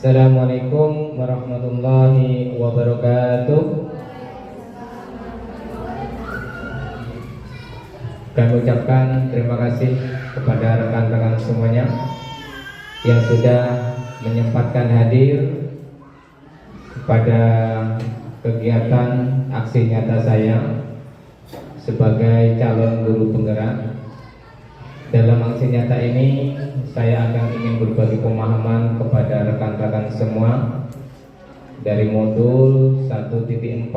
Assalamualaikum warahmatullahi wabarakatuh. Kami ucapkan terima kasih kepada rekan-rekan semuanya yang sudah menyempatkan hadir pada kegiatan aksi nyata saya sebagai calon guru penggerak. Dalam aksi nyata ini saya akan ingin berbagi pemahaman kepada rekan-rekan semua dari modul 1.4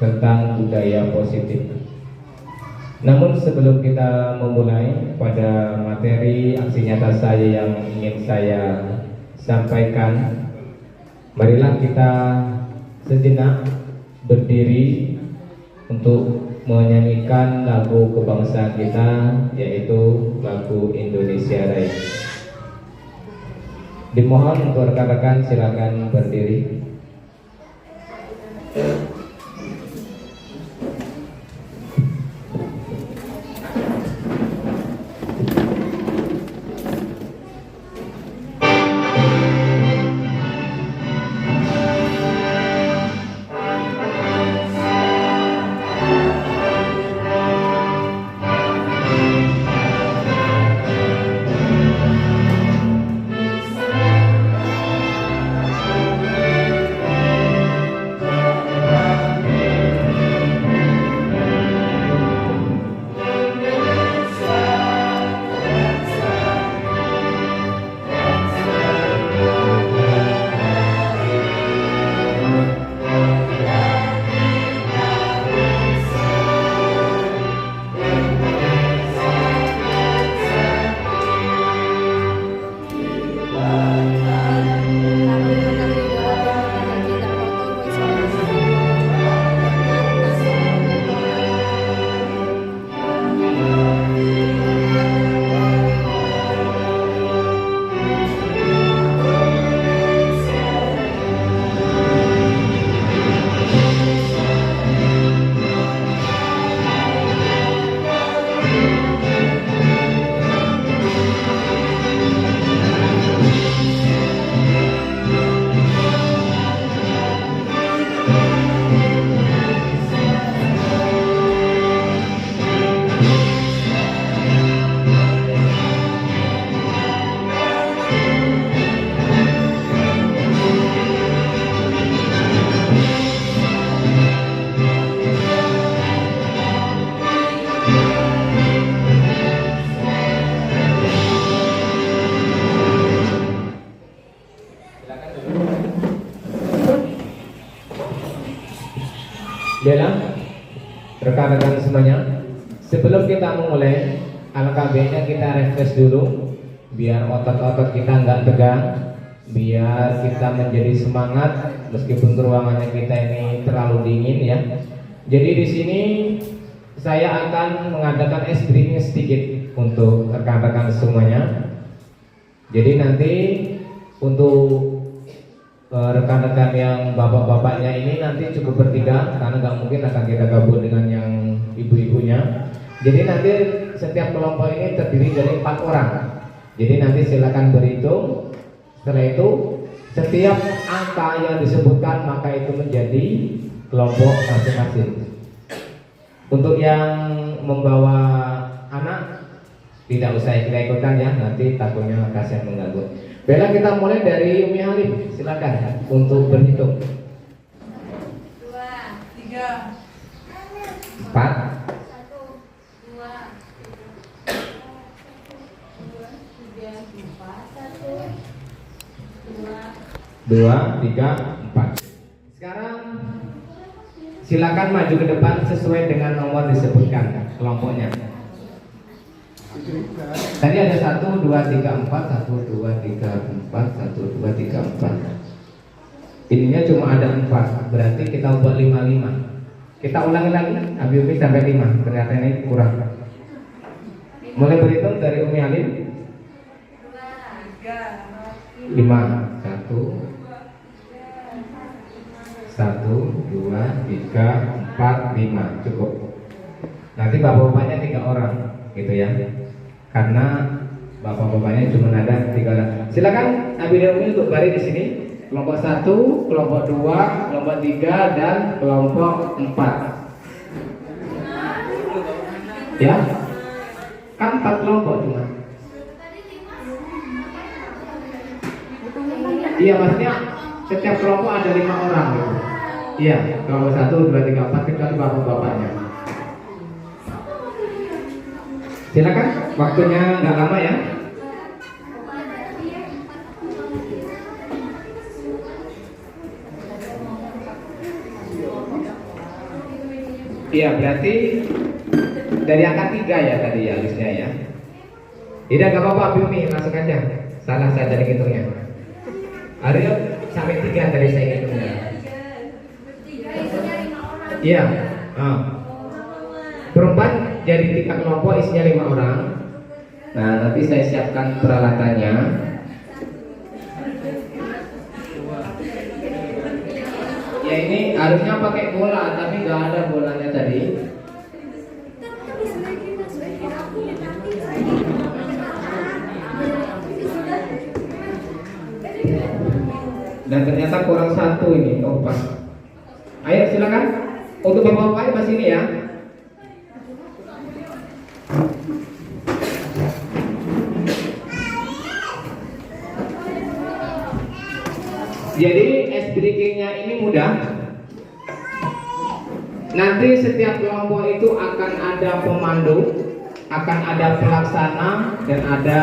tentang budaya positif. Namun sebelum kita memulai pada materi aksi nyata saya yang ingin saya sampaikan, marilah kita sejenak berdiri untuk menyanyikan lagu kebangsaan kita, yaitu lagu Indonesia Raya. Dimohon untuk rekan-rekan silakan berdiri. Dalam rekan-rekan semuanya, sebelum kita memulai, alangkah baiknya kita refresh dulu, biar otot-otot kita nggak tegang, biar kita menjadi semangat meskipun ruangannya kita ini terlalu dingin ya. Jadi di sini saya akan mengadakan ice breathing sedikit untuk rekan-rekan semuanya. Jadi nanti untuk rekan-rekan yang bapak-bapaknya ini nanti cukup bertiga, karena nggak mungkin akan kita gabung dengan yang ibu-ibunya. Jadi nanti setiap kelompok ini terdiri dari 4 orang. Jadi nanti silakan berhitung. Setelah itu setiap angka yang disebutkan maka itu menjadi kelompok masing-masing. Untuk yang membawa anak tidak usah ikut-ikutan ya, nanti takutnya kasihan mengganggu. Baiklah, kita mulai dari Umi Halim, silakan untuk berhitung. 2, 3, 4, 1, 2, 3, 4, 1, 2, 3, 4. Sekarang silakan maju ke depan sesuai dengan nomor disebutkan kelompoknya. Tadi ada 1, 2, 3, 4, 1, 2, 3, 4, 1, 2, 3, 4. Ininya cuma ada 4, berarti kita buat 5, 5. Kita ulangi lagi, Abi sampai 5. Ternyata ini kurang. Mulai berhitung dari Umi Halim. 5, 1, 1, 2, 3, 4, 5. Cukup. Nanti bapak-bapaknya 3 orang, gitu ya. Karena Bapak-bapaknya cuma ada 3 orang. Silakan Abi dan Umi untuk baris di sini. Kelompok 1, kelompok 2, kelompok 3 dan kelompok 4. Ya. Kan 4 kelompok cuma. Iya, maksudnya setiap kelompok ada 5 orang gitu. Iya, kelompok 1, 2, 3, 4 kecuali bapak-bapaknya. Silakan, waktunya nggak lama ya. Iya, berarti dari angka 3 ya tadi ya listnya ya. Tidak, nggak apa-apa Bumi, masuk aja. Salah saya tadi hitungnya. Aryo sampai 3 tadi saya hitungnya. Iya. Perempat jadi 3 kelompok isinya 5 orang. Nah, nanti saya siapkan peralatannya. Ya ini harusnya pakai bola, tapi nggak ada bolanya tadi. Dan ternyata kurang 1 ini. Oh pas. Ayo silakan. Untuk bapak-bapak di sini ya. Jadi ice breakingnya ini mudah. Nanti setiap kelompok itu akan ada pemandu, akan ada pelaksana dan ada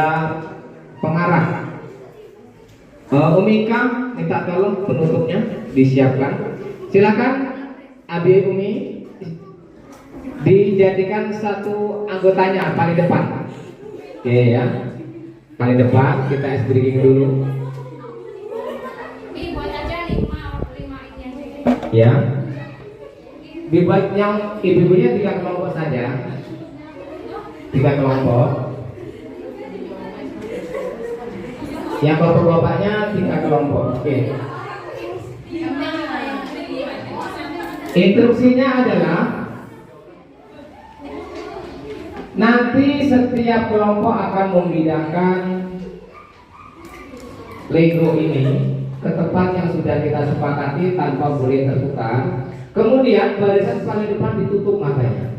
pengarah. Umika minta tolong penutupnya disiapkan. Silakan Abi Umi dijadikan satu anggotanya paling depan. Oke ya, paling depan kita ice breaking dulu. Ya, dibuat yang ibu-ibunya 3 kelompok saja, 3 kelompok. Yang bapak-bapaknya 3 kelompok. Oke. Instruksinya adalah nanti setiap kelompok akan memindahkan Lego ini ke tempat yang sudah kita sepakati tanpa boleh tertukar. Kemudian barisan paling depan ditutup matanya.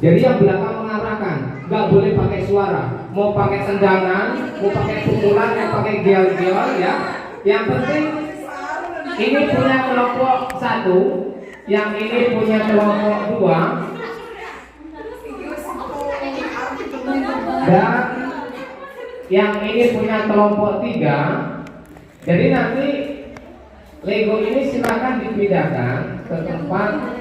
Jadi yang belakang mengarahkan, nggak boleh pakai suara. Mau pakai tendangan, mau pakai pukulan, mau pakai gel-gel ya. Yang penting ini punya kelompok 1, yang ini punya kelompok 2, dan yang ini punya kelompok 3. Jadi nanti Lego ini silakan dipindahkan ke tempat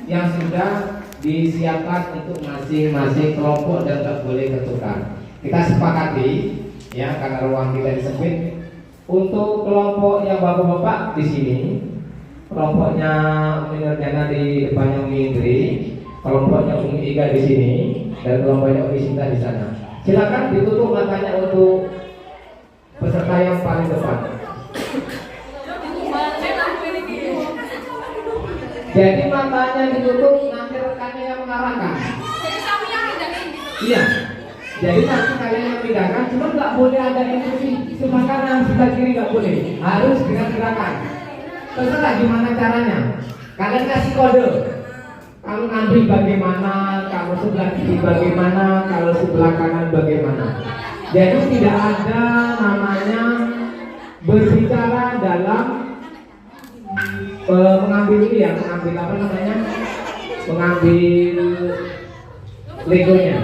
yang sudah disiapkan untuk masing-masing kelompok dan tak boleh bertukar. Kita sepakati ya, karena ruang kita disempit. Untuk kelompok yang bapak-bapak di sini, kelompoknya Umi Nurjana di depannya Umi Indri, kelompoknya Umi Iga di sini, dan kelompoknya Umi Sinta di sana. Silakan ditutup matanya untuk peserta yang paling depan. Jadi matanya ditutup, nanti rekannya yang mengarahkan. Iya. Jadi nanti kalian yang pindahkan, cuma nggak boleh ada instruksi sebelah kanan, sebelah kiri nggak boleh. Harus gerak-gerakan. Terserah gimana caranya. Kalian kasih kode. Kalau ngambil bagaimana, kalau sebelah kiri bagaimana, kalau sebelah kanan bagaimana. Jadi tidak ada namanya berbicara dalam mengambil ini ya, mengambil apa namanya, mengambil legonya.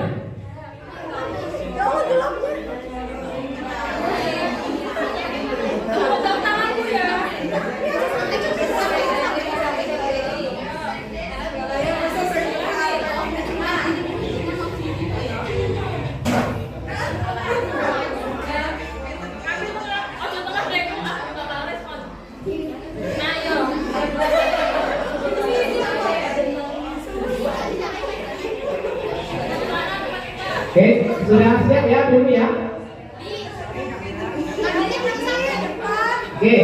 Oke, sudah siap ya Bumi ya? Oke,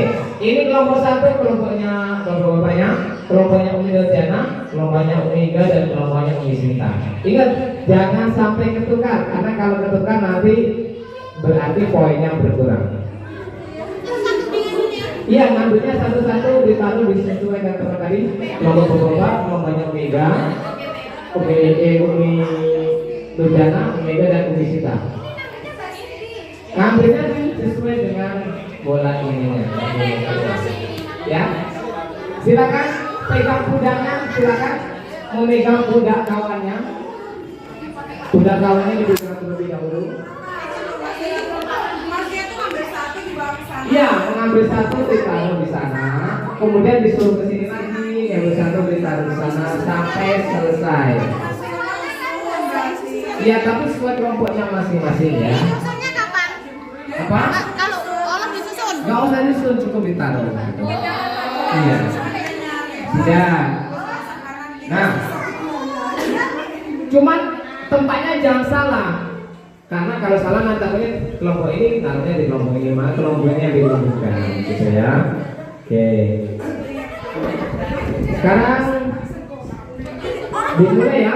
ini kelompok 1, kelompoknya bapak-bapaknya. kelompoknya Umi Nurjana, kelompoknya Umi Iga, dan kelompoknya Umi Sinta. Ingat, jangan sampai ketukar, karena kalau ketukar nanti berarti poinnya berkurang. Iya, ngambilnya satu-satu ditaruh disesuaikan dengan teman tadi. Kelompok bapak, kelompoknya Umi Iga, Umi Nurjana, Umi Iga, dan Umi Sinta. Ngambilnya sesuai dengan bola ininya. Ya, silakan pegang pundaknya, silakan memegang pundak kawannya. Pundak kawannya diberikan terlebih dahulu. Iya, mengambil satu ditaruh di sana, kemudian disuruh ke sini lagi, ngambil satu ditaruh di sana sampai selesai. Iya, tapi sesuai kelompoknya masing-masing ya. Apa? Kalau olah disusun. Gak usah disusun, cukup ditaruh. Iya. Sudah. Nah, cuman tempatnya jangan salah. Karena kalau salah nanti takutnya kelompok ini taruhnya di kelompok ini, mana kelompok ini yang ditunjukkan, gitu ya. Oke. Sekarang dimulai ya.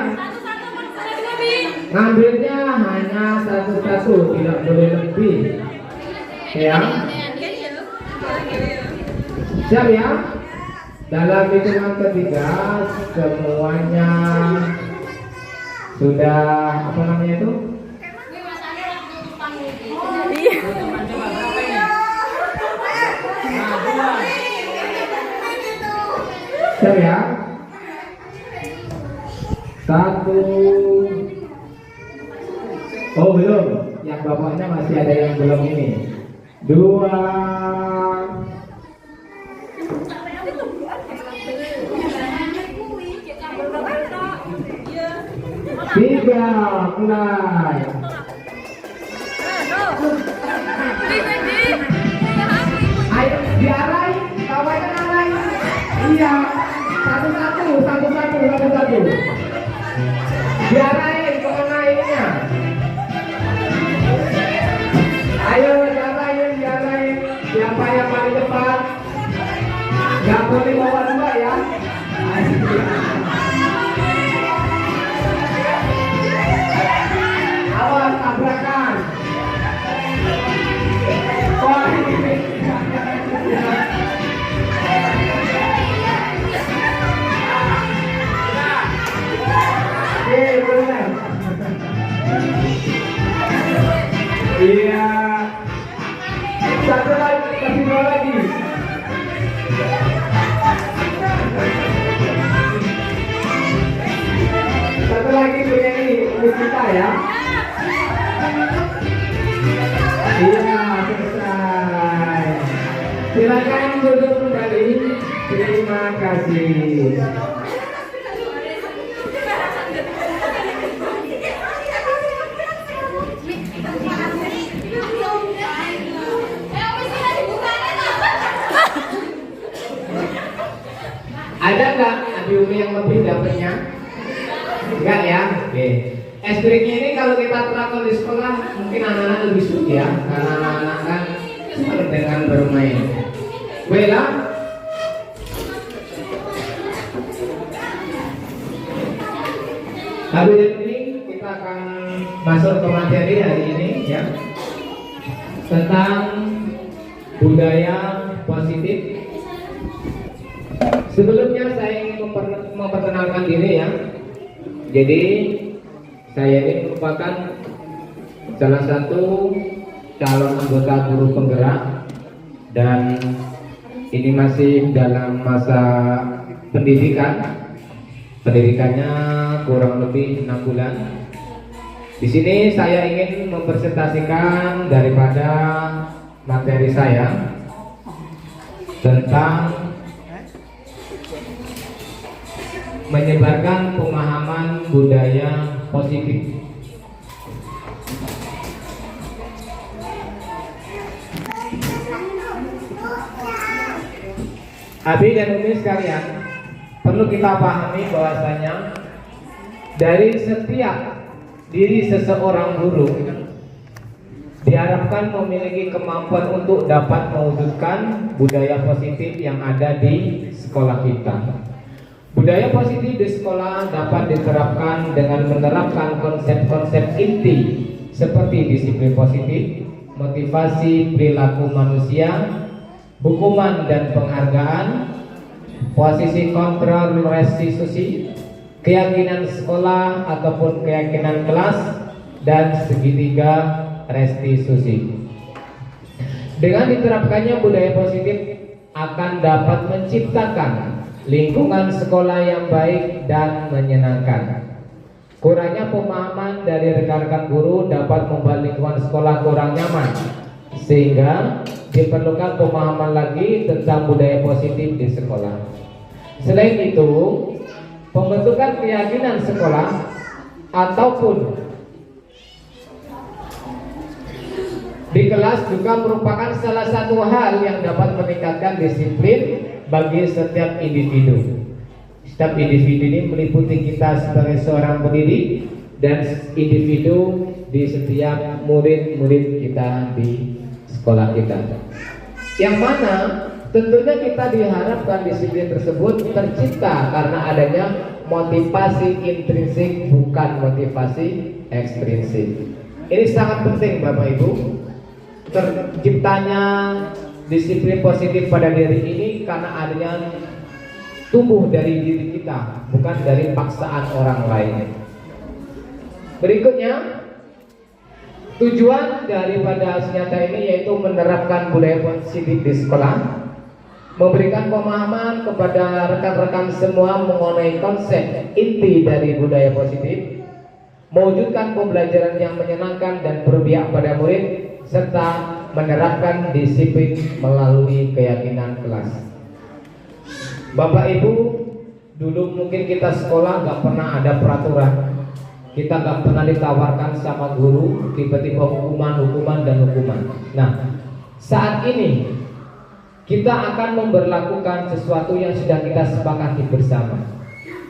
Ngambilnya hanya satu-satu, tidak boleh lebih. Ya. Siap ya? Dalam hitungan ketiga semuanya sudah apa namanya itu? Siap ya? Satu. Oh belum, yang bapaknya masih ada yang belum ini. Dua. Tiga, mulai. Ayo diarai, kawannya arai. Iya, satu-satu. Diarai kemana ininya? Ayo diarai. Siapa yang paling cepat? Gak boleh bawa dua ya. Awas tabrakan. Wah, ini. Benar. Iya. Satu lagi, kasih dua lagi. Satu lagi punya ini untuk kita ya. Iya, selesai. Silakan duduk kembali. Terima kasih. Ada nggak Abi Umi yang lebih dapatnya? Enggak ya? Oke. Es krimnya ini kalau kita terapkan di sekolah mungkin anak-anak lebih suka ya, karena anak-anak kan senang dengan bermain. Bella, habis ini kita akan masuk ke materi hari ini ya, tentang budaya positif. Sebelumnya saya ingin memperkenalkan diri ya. Jadi saya ini merupakan salah satu calon anggota buruh penggerak dan ini masih dalam masa pendidikan. Pendidikannya kurang lebih 6 bulan. Di sini saya ingin mempresentasikan daripada materi saya tentang menyebarkan pemahaman budaya positif. Abi dan Umi sekalian, perlu kita pahami bahwasanya dari setiap diri seseorang guru diharapkan memiliki kemampuan untuk dapat mewujudkan budaya positif yang ada di sekolah kita. Budaya positif di sekolah dapat diterapkan dengan menerapkan konsep-konsep inti seperti disiplin positif, motivasi perilaku manusia, hukuman dan penghargaan, posisi kontrol restitusi, keyakinan sekolah ataupun keyakinan kelas, dan segitiga restitusi. Dengan diterapkannya budaya positif akan dapat menciptakan lingkungan sekolah yang baik dan menyenangkan. Kurangnya pemahaman dari rekan-rekan guru dapat membuat lingkungan sekolah kurang nyaman, sehingga diperlukan pemahaman lagi tentang budaya positif di sekolah. Selain itu, pembentukan keyakinan sekolah ataupun di kelas juga merupakan salah satu hal yang dapat meningkatkan disiplin bagi setiap individu. Setiap individu ini meliputi kita sebagai seorang pendidik dan individu di setiap murid-murid kita di sekolah kita. Yang mana tentunya kita diharapkan disiplin tersebut tercipta karena adanya motivasi intrinsik, bukan motivasi ekstrinsik. Ini sangat penting Bapak Ibu. Terciptanya disiplin positif pada diri ini karena adanya tumbuh dari diri kita, bukan dari paksaan orang lain. Berikutnya, tujuan daripada aksi nyata ini yaitu menerapkan budaya positif di sekolah, memberikan pemahaman kepada rekan-rekan semua mengenai konsep inti dari budaya positif, mewujudkan pembelajaran yang menyenangkan dan berpihak pada murid, serta menerapkan disiplin melalui keyakinan kelas. Bapak Ibu, dulu mungkin kita sekolah nggak pernah ada peraturan, kita nggak pernah ditawarkan sama guru tiba-tiba hukuman dan hukuman. Nah, saat ini kita akan memberlakukan sesuatu yang sudah kita sepakati bersama.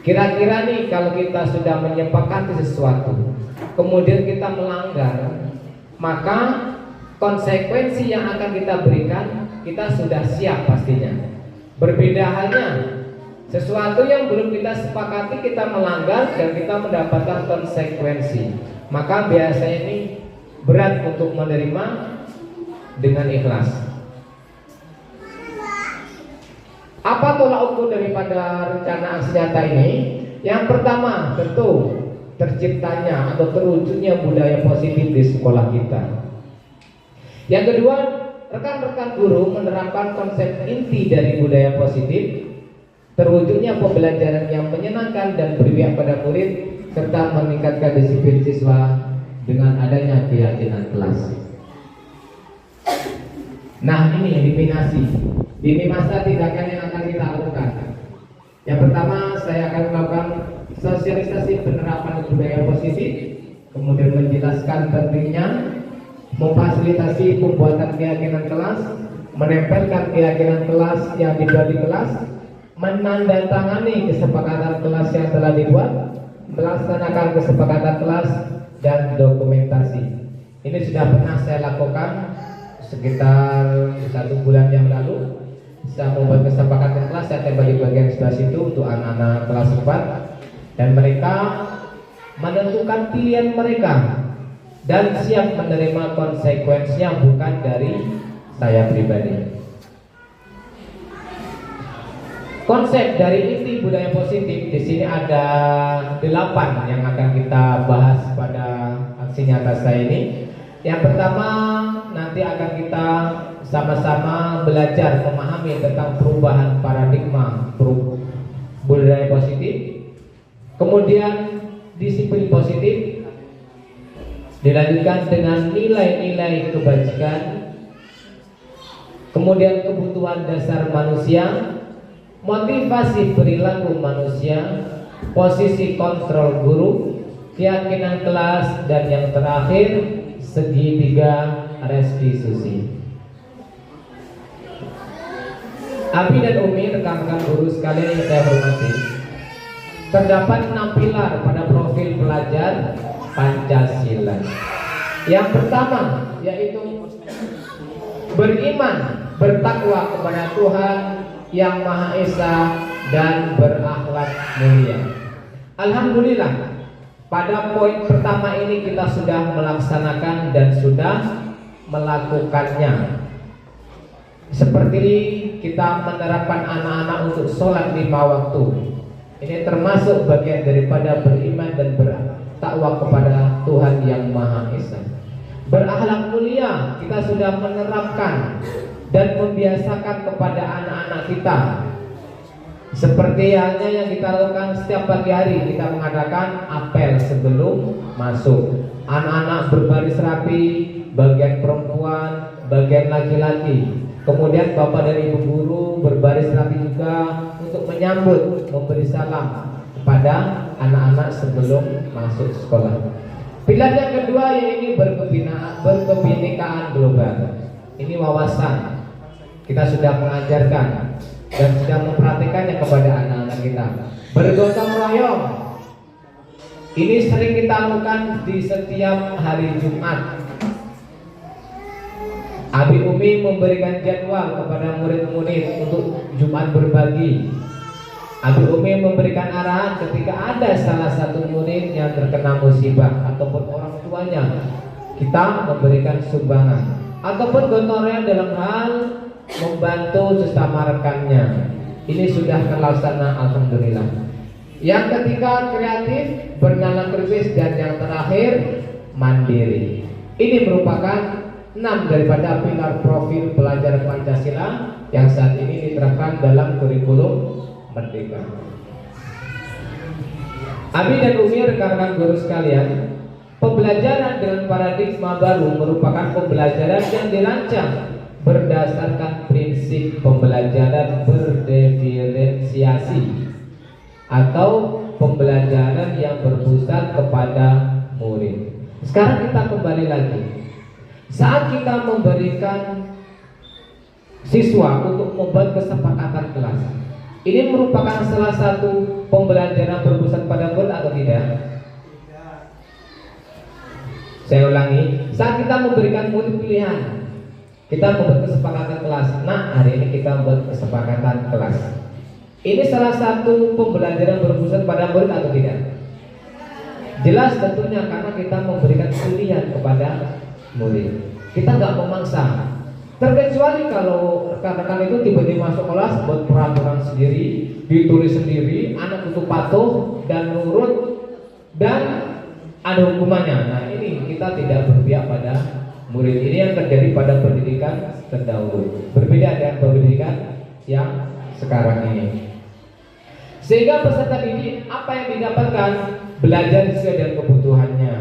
Kira-kira nih kalau kita sudah menyepakati sesuatu, kemudian kita melanggar, maka konsekuensi yang akan kita berikan kita sudah siap pastinya. Berbeda halnya sesuatu yang belum kita sepakati kita melanggar dan kita mendapatkan konsekuensi, maka biasanya ini berat untuk menerima dengan ikhlas. Apa tolak ukur daripada rencana aksi nyata ini? Yang pertama tentu terciptanya atau terwujudnya budaya positif di sekolah kita. Yang kedua, rekan-rekan guru menerapkan konsep inti dari budaya positif, terwujudnya pembelajaran yang menyenangkan dan berpihak pada murid, serta meningkatkan disiplin siswa dengan adanya keyakinan kelas. Nah, ini yang diminasi. Di masa tindakan yang akan kita lakukan. Yang pertama, saya akan melakukan sosialisasi penerapan budaya positif, kemudian menjelaskan pentingnya memfasilitasi pembuatan keyakinan kelas, menempelkan keyakinan kelas yang dibuat di kelas, menandatangani kesepakatan kelas yang telah dibuat, melaksanakan kesepakatan kelas, dan dokumentasi. Ini sudah pernah saya lakukan sekitar 1 bulan yang lalu. Saya membuat kesepakatan kelas, saya tembak di bagian sebelah situ untuk anak-anak kelas 4, dan mereka menentukan pilihan mereka dan siap menerima konsekuensinya, bukan dari saya pribadi. Konsep dari inti budaya positif di sini ada 8 yang akan kita bahas pada aksi nyata saya ini. Yang pertama, nanti akan kita sama-sama belajar memahami tentang perubahan paradigma budaya positif. Kemudian disiplin positif, dilanjutkan dengan nilai-nilai kebajikan, kemudian kebutuhan dasar manusia, motivasi perilaku manusia, posisi kontrol guru, keyakinan kelas, dan yang terakhir segitiga restitusi. Abi dan Umi, rekan-rekan guru sekalian yang saya hormati, terdapat 6 pilar pada profil pelajar Pancasila. Yang pertama yaitu beriman, bertakwa kepada Tuhan Yang Maha Esa dan berakhlak mulia. Alhamdulillah, pada poin pertama ini kita sudah melaksanakan dan sudah melakukannya. Seperti kita menerapkan anak-anak untuk sholat 5 waktu. Ini termasuk bagian daripada beriman dan bertakwa kepada Tuhan yang Maha Esa. Berakhlak mulia, kita sudah menerapkan dan membiasakan kepada anak-anak kita. Seperti halnya yang kita lakukan setiap pagi hari, kita mengadakan apel sebelum masuk. Anak-anak berbaris rapi, bagian perempuan, bagian laki-laki. Kemudian bapak dan ibu guru berbaris rapi juga untuk menyambut, memberi salam kepada anak-anak sebelum masuk sekolah. Pilihan yang kedua yaitu berkebinekaan global. Ini wawasan. Kita sudah mengajarkan dan sudah memperhatikannya kepada anak-anak kita. Bergotong royong. Ini sering kita lakukan di setiap hari Jumat. Abi Umi memberikan jadwal kepada murid-murid untuk Jumat berbagi. Abi Umi memberikan arahan ketika ada salah satu murid yang terkena musibah ataupun orang tuanya, kita memberikan sumbangan ataupun gotong royong dalam hal membantu sesama rekannya. Ini sudah terlaksana, alhamdulillah. Yang ketiga kreatif, bernalar kritis, dan yang terakhir mandiri. Ini merupakan 6 daripada pilar profil pelajar Pancasila yang saat ini diterapkan dalam kurikulum Merdeka. Abi dan Umi, rekan-rekan guru sekalian, pembelajaran dengan paradigma baru merupakan pembelajaran yang dirancang berdasarkan prinsip pembelajaran berdiferensiasi atau pembelajaran yang berpusat kepada murid. Sekarang kita kembali lagi. Saat kita memberikan siswa untuk membuat kesepakatan kelas, ini merupakan salah satu pembelajaran berpusat pada murid atau tidak? Saya ulangi, saat kita memberikan murid pilihan, kita membuat kesepakatan kelas. Nah, hari ini kita membuat kesepakatan kelas. Ini salah satu pembelajaran berpusat pada murid atau tidak? Jelas tentunya, karena kita memberikan pilihan kepada murid. Kita nggak memaksa. Terkecuali kalau rekan-rekan itu tiba-tiba masuk kelas buat peraturan sendiri, ditulis sendiri, anak itu patuh dan nurut dan ada hukumannya. Nah, ini kita tidak berpihak pada murid. Ini yang terjadi pada pendidikan terdahulu. Berbeda dengan pendidikan yang sekarang ini. Sehingga peserta didik apa yang didapatkan? Belajar sesuai dengan kebutuhannya,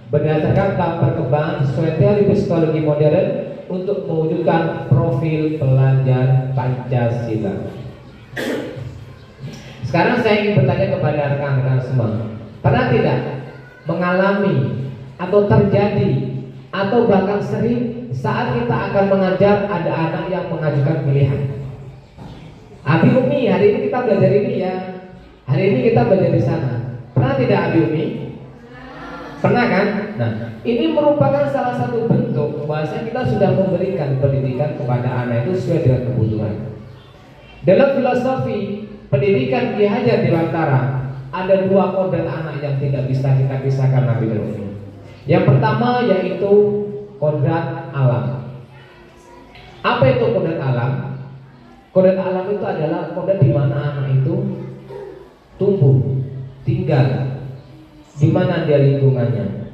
berdasarkan tahap perkembangan sesuai teori psikologi modern untuk mewujudkan profil pelajar Pancasila. Sekarang saya ingin bertanya kepada rekan-rekan semua, pernah tidak mengalami atau terjadi atau bahkan sering saat kita akan mengajar ada anak yang mengajukan pilihan? Abi Umi, hari ini kita belajar ini ya, hari ini kita belajar di sana. Pernah tidak Abi Umi? Pernah kan? Nah, ini merupakan salah satu bentuk bahwasanya kita sudah memberikan pendidikan kepada anak itu sesuai dengan kebutuhan. Dalam filosofi pendidikan Ki Hajar Dewantara ada 2 kodrat anak yang tidak bisa kita pisahkan Abi Umi. Yang pertama yaitu kodrat alam. Apa itu kodrat alam? Kodrat alam itu adalah kodrat di mana anak itu tumbuh, tinggal, di mana dia lingkungannya.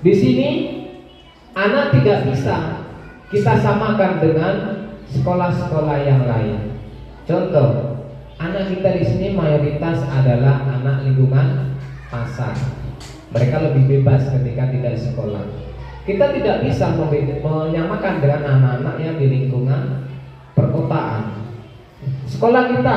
Di sini anak tidak bisa kita samakan dengan sekolah-sekolah yang lain. Contoh, anak kita di sini mayoritas adalah anak lingkungan pasar. Mereka lebih bebas ketika tidak di sekolah. Kita tidak bisa menyamakan dengan anak-anak yang di lingkungan perkotaan. Sekolah kita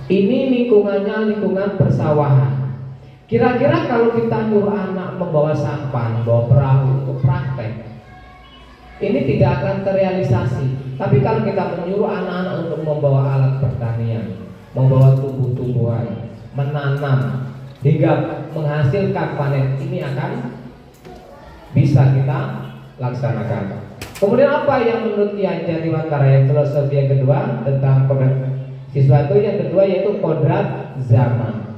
ini lingkungannya lingkungan persawahan. Kira-kira kalau kita nyuruh anak membawa sampah, membawa perahu untuk praktek, ini tidak akan terrealisasi. Tapi kalau kita menyuruh anak-anak untuk membawa alat pertanian, membawa tumbuh-tumbuhan, menanam, hingga menghasilkan panen, ini akan bisa kita laksanakan. Kemudian apa yang menurut Yanca Diwantara yang filosofi yang kedua tentang siswa itu yang kedua yaitu kodrat zaman.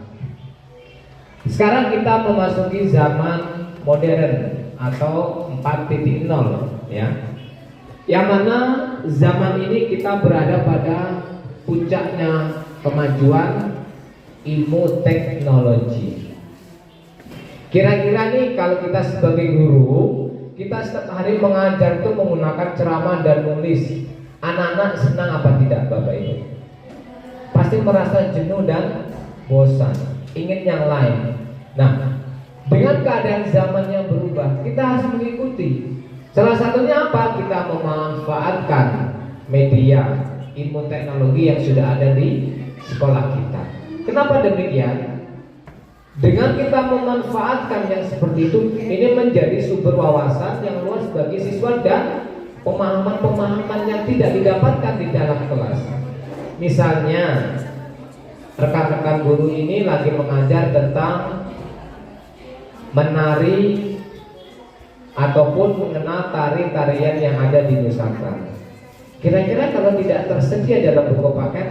Sekarang kita memasuki zaman modern atau 4.0 ya. Yang mana zaman ini kita berada pada puncaknya kemajuan ilmu teknologi. Kira-kira nih kalau kita sebagai guru, kita setiap hari mengajar itu menggunakan ceramah dan nulis. Anak-anak senang apa tidak Bapak Ibu? Pasti merasa jenuh dan bosan, ingin yang lain. Nah, dengan keadaan zaman yang berubah, kita harus mengikuti. Salah satunya apa? Kita memanfaatkan media ilmu teknologi yang sudah ada di sekolah kita. Kenapa demikian? Dengan kita memanfaatkan yang seperti itu, ini menjadi sumber wawasan yang luas bagi siswa dan pemahaman-pemahaman yang tidak didapatkan di dalam kelas. Misalnya, rekan-rekan guru ini lagi mengajar tentang menari ataupun mengenal tari-tarian yang ada di Nusantara. Kira-kira kalau tidak tersedia dalam buku paket,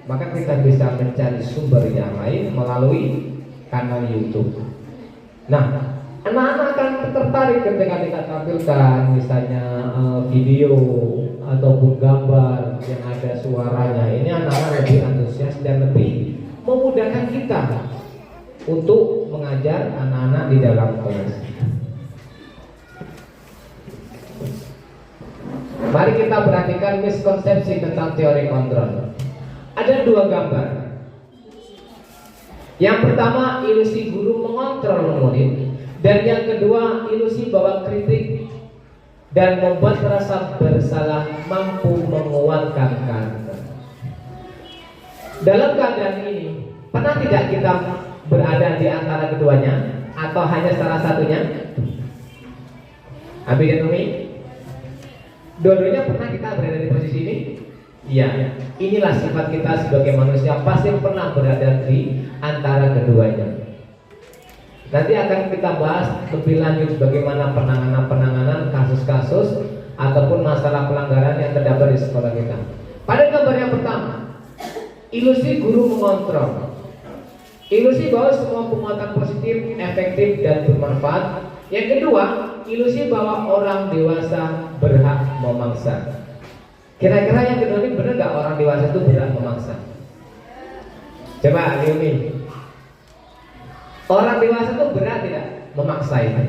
maka kita bisa mencari sumber yang lain melalui kanal YouTube. Nah, anak-anak akan tertarik ketika kita tampilkan misalnya video ataupun gambar yang ada suaranya. Ini anak-anak lebih antusias dan lebih memudahkan kita untuk mengajar anak-anak di dalam kelas. Mari kita perhatikan miskonsepsi tentang teori kontrol. Ada dua gambar. Yang pertama, ilusi guru mengontrol murid, dan yang kedua, ilusi bahwa kritik dan membuat rasa bersalah mampu menguatkan karakter. Dalam keadaan ini, pernah tidak kita berada di antara keduanya atau hanya salah satunya? Abi dan Umi? Dua-duanya pernah kita berada di posisi ini? Iya. Inilah sifat kita sebagai manusia, pasti pernah berada di antara keduanya. Nanti akan kita bahas lebih lanjut bagaimana penanganan kasus-kasus ataupun masalah pelanggaran yang terdapat di sekolah kita. Pada gambar yang pertama, ilusi guru mengontrol. Ilusi bahwa semua penguatan positif, efektif dan bermanfaat. Yang kedua, ilusi bahwa orang dewasa berhak memaksa. Kira-kira yang kedua ini benar gak orang dewasa itu berhak memaksa? Coba Liumi, orang dewasa itu berat tidak memaksa itu?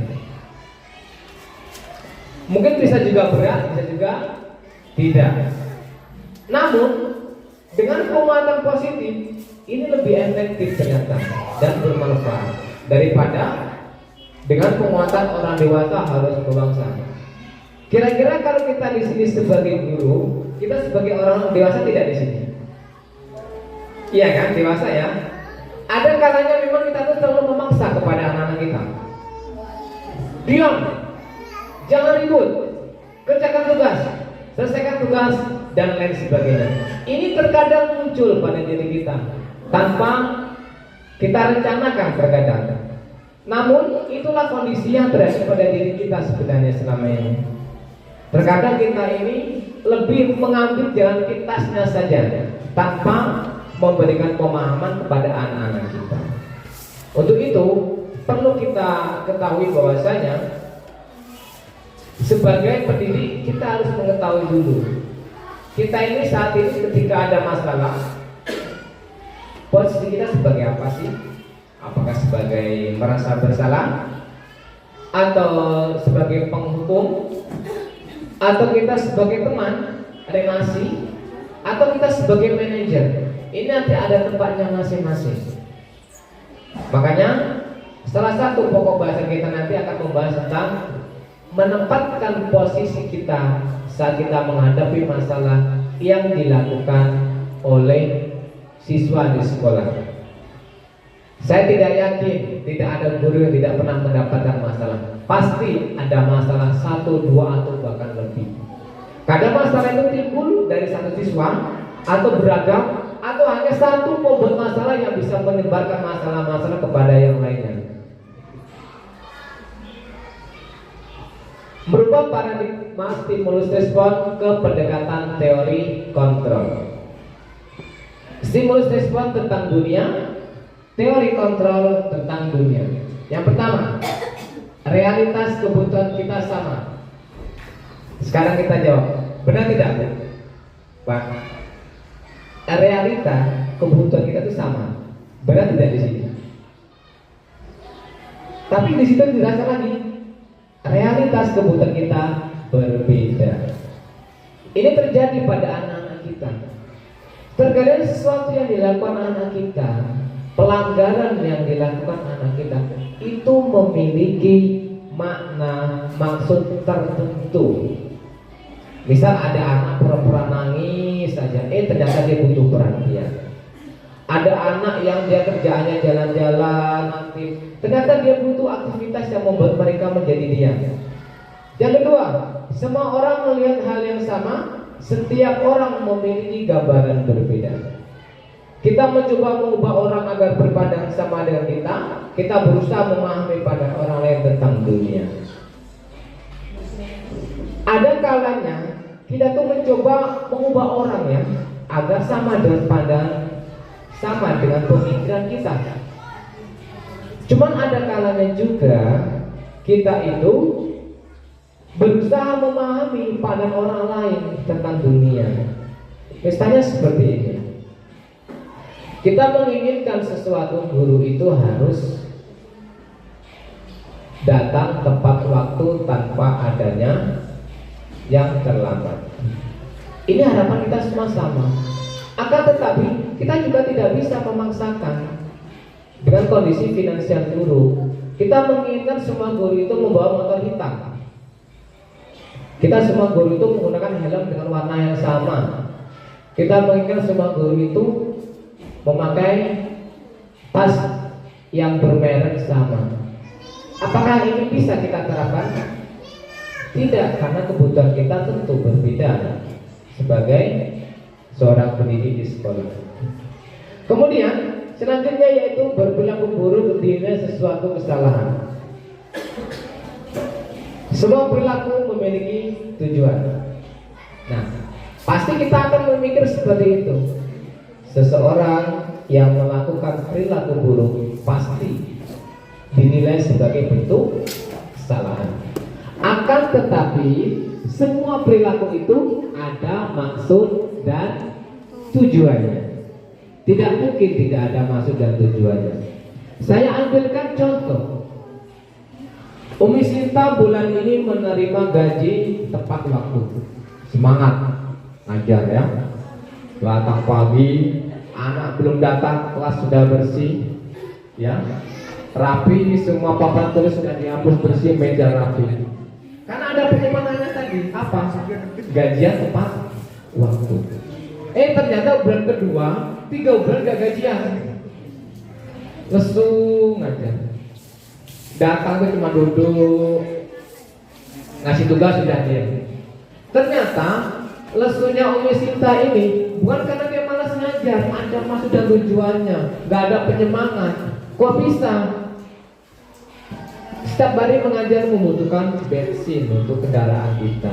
Mungkin bisa juga berat, bisa juga tidak. Namun dengan penguatan positif ini lebih efektif ternyata dan bermanfaat daripada dengan penguatan orang dewasa harus memaksa. Kira-kira kalau kita di sini sebagai guru, kita sebagai orang dewasa tidak di sini? Iya kan, dewasa ya. Ada kalanya memang kita tuh selalu memaksa kepada anak-anak kita. Diam, jangan ribut, kerjakan tugas, selesaikan tugas dan lain sebagainya. Ini terkadang muncul pada diri kita tanpa kita rencanakan terkadang. Namun itulah kondisi yang terjadi pada diri kita sebenarnya selama ini. Terkadang kita ini lebih mengambil jalan pintasnya saja tanpa memberikan pemahaman kepada anak-anak kita. Untuk itu perlu kita ketahui bahwasanya sebagai pendidik kita harus mengetahui dulu kita ini saat ini ketika ada masalah, posisi kita sebagai apa sih? Apakah sebagai merasa bersalah, atau sebagai penghukum, atau kita sebagai teman relasi, atau kita sebagai manajer? Ini nanti ada tempatnya masing-masing. Makanya salah satu pokok bahasa kita nanti akan membahas tentang menempatkan posisi kita saat kita menghadapi masalah yang dilakukan oleh siswa di sekolah. Saya tidak yakin tidak ada guru yang tidak pernah mendapatkan masalah. Pasti ada masalah 1, 2 atau bahkan lebih. Kadang masalah itu timbul dari satu siswa atau beragam, atau hanya satu pembuat masalah yang bisa menyebarkan masalah-masalah kepada yang lainnya. Merubah paradigma stimulus respon ke pendekatan teori kontrol. Stimulus respon tentang dunia, teori kontrol tentang dunia. Yang pertama, realitas kebutuhan kita sama. Sekarang kita jawab, benar tidak, Bu? Pak, realita kebutuhan kita itu sama. Benar tidak di sini? Tapi di situ dirasa lagi, realitas kebutuhan kita berbeda. Ini terjadi pada anak-anak kita. Terkadang sesuatu yang dilakukan anak kita, pelanggaran yang dilakukan anak kita, itu memiliki makna, maksud tertentu. Misal ada anak pura-pura nangis saja, ternyata dia butuh perhatian. Ada anak yang dia kerjaannya jalan-jalan, aktif, ternyata dia butuh aktivitas yang membuat mereka menjadi diam. Yang kedua, semua orang melihat hal yang sama, setiap orang memiliki gambaran berbeda. Kita mencoba mengubah orang agar berpandang sama dengan kita berusaha memahami pada orang lain tentang dunia. Ada kalanya kita tuh mencoba mengubah orang ya agar sama dengan sama dengan pemikiran kita. Cuman ada kalanya juga kita itu berusaha memahami pandangan orang lain tentang dunia. Misalnya seperti ini. Kita menginginkan sesuatu, guru itu harus datang tepat waktu tanpa adanya yang terlambat. Ini harapan kita semua sama. Akan tetapi kita juga tidak bisa memaksakan. Dengan kondisi finansial guru, kita menginginkan semua guru itu membawa motor hitam. Kita semua guru itu menggunakan helm dengan warna yang sama. Kita menginginkan semua guru itu memakai tas yang bermerek sama. Apakah ini bisa kita terapkan? Tidak, karena kebutuhan kita tentu berbeda sebagai seorang pendidik di sekolah. Kemudian selanjutnya yaitu berperilaku buruk dinilai sesuatu kesalahan. Semua perilaku memiliki tujuan. Nah, pasti kita akan memikir seperti itu. Seseorang yang melakukan perilaku buruk pasti dinilai sebagai bentuk kesalahan. Akan tetapi semua perilaku itu ada maksud dan tujuannya. Tidak mungkin tidak ada maksud dan tujuannya. Saya ambilkan contoh. Umi Sinta bulan ini menerima gaji tepat waktu. Semangat ngajar ya. Datang pagi, anak belum datang, kelas sudah bersih, ya, rapi, semua papan tulis sudah dihapus bersih, meja rapi. Karena ada penyemangatnya tadi, apa? Gajian tepat waktu. Ternyata bulan kedua, 3 bulan gak gajian, lesung aja. Datang tuh cuma duduk, ngasih tugas sudah diam. Ternyata lesunya Umi Sinta ini bukan karena dia malas ngajar, ada maksud dan tujuannya, nggak ada penyemangat. Kok bisa? Setiap hari mengajar membutuhkan bensin untuk kendaraan kita.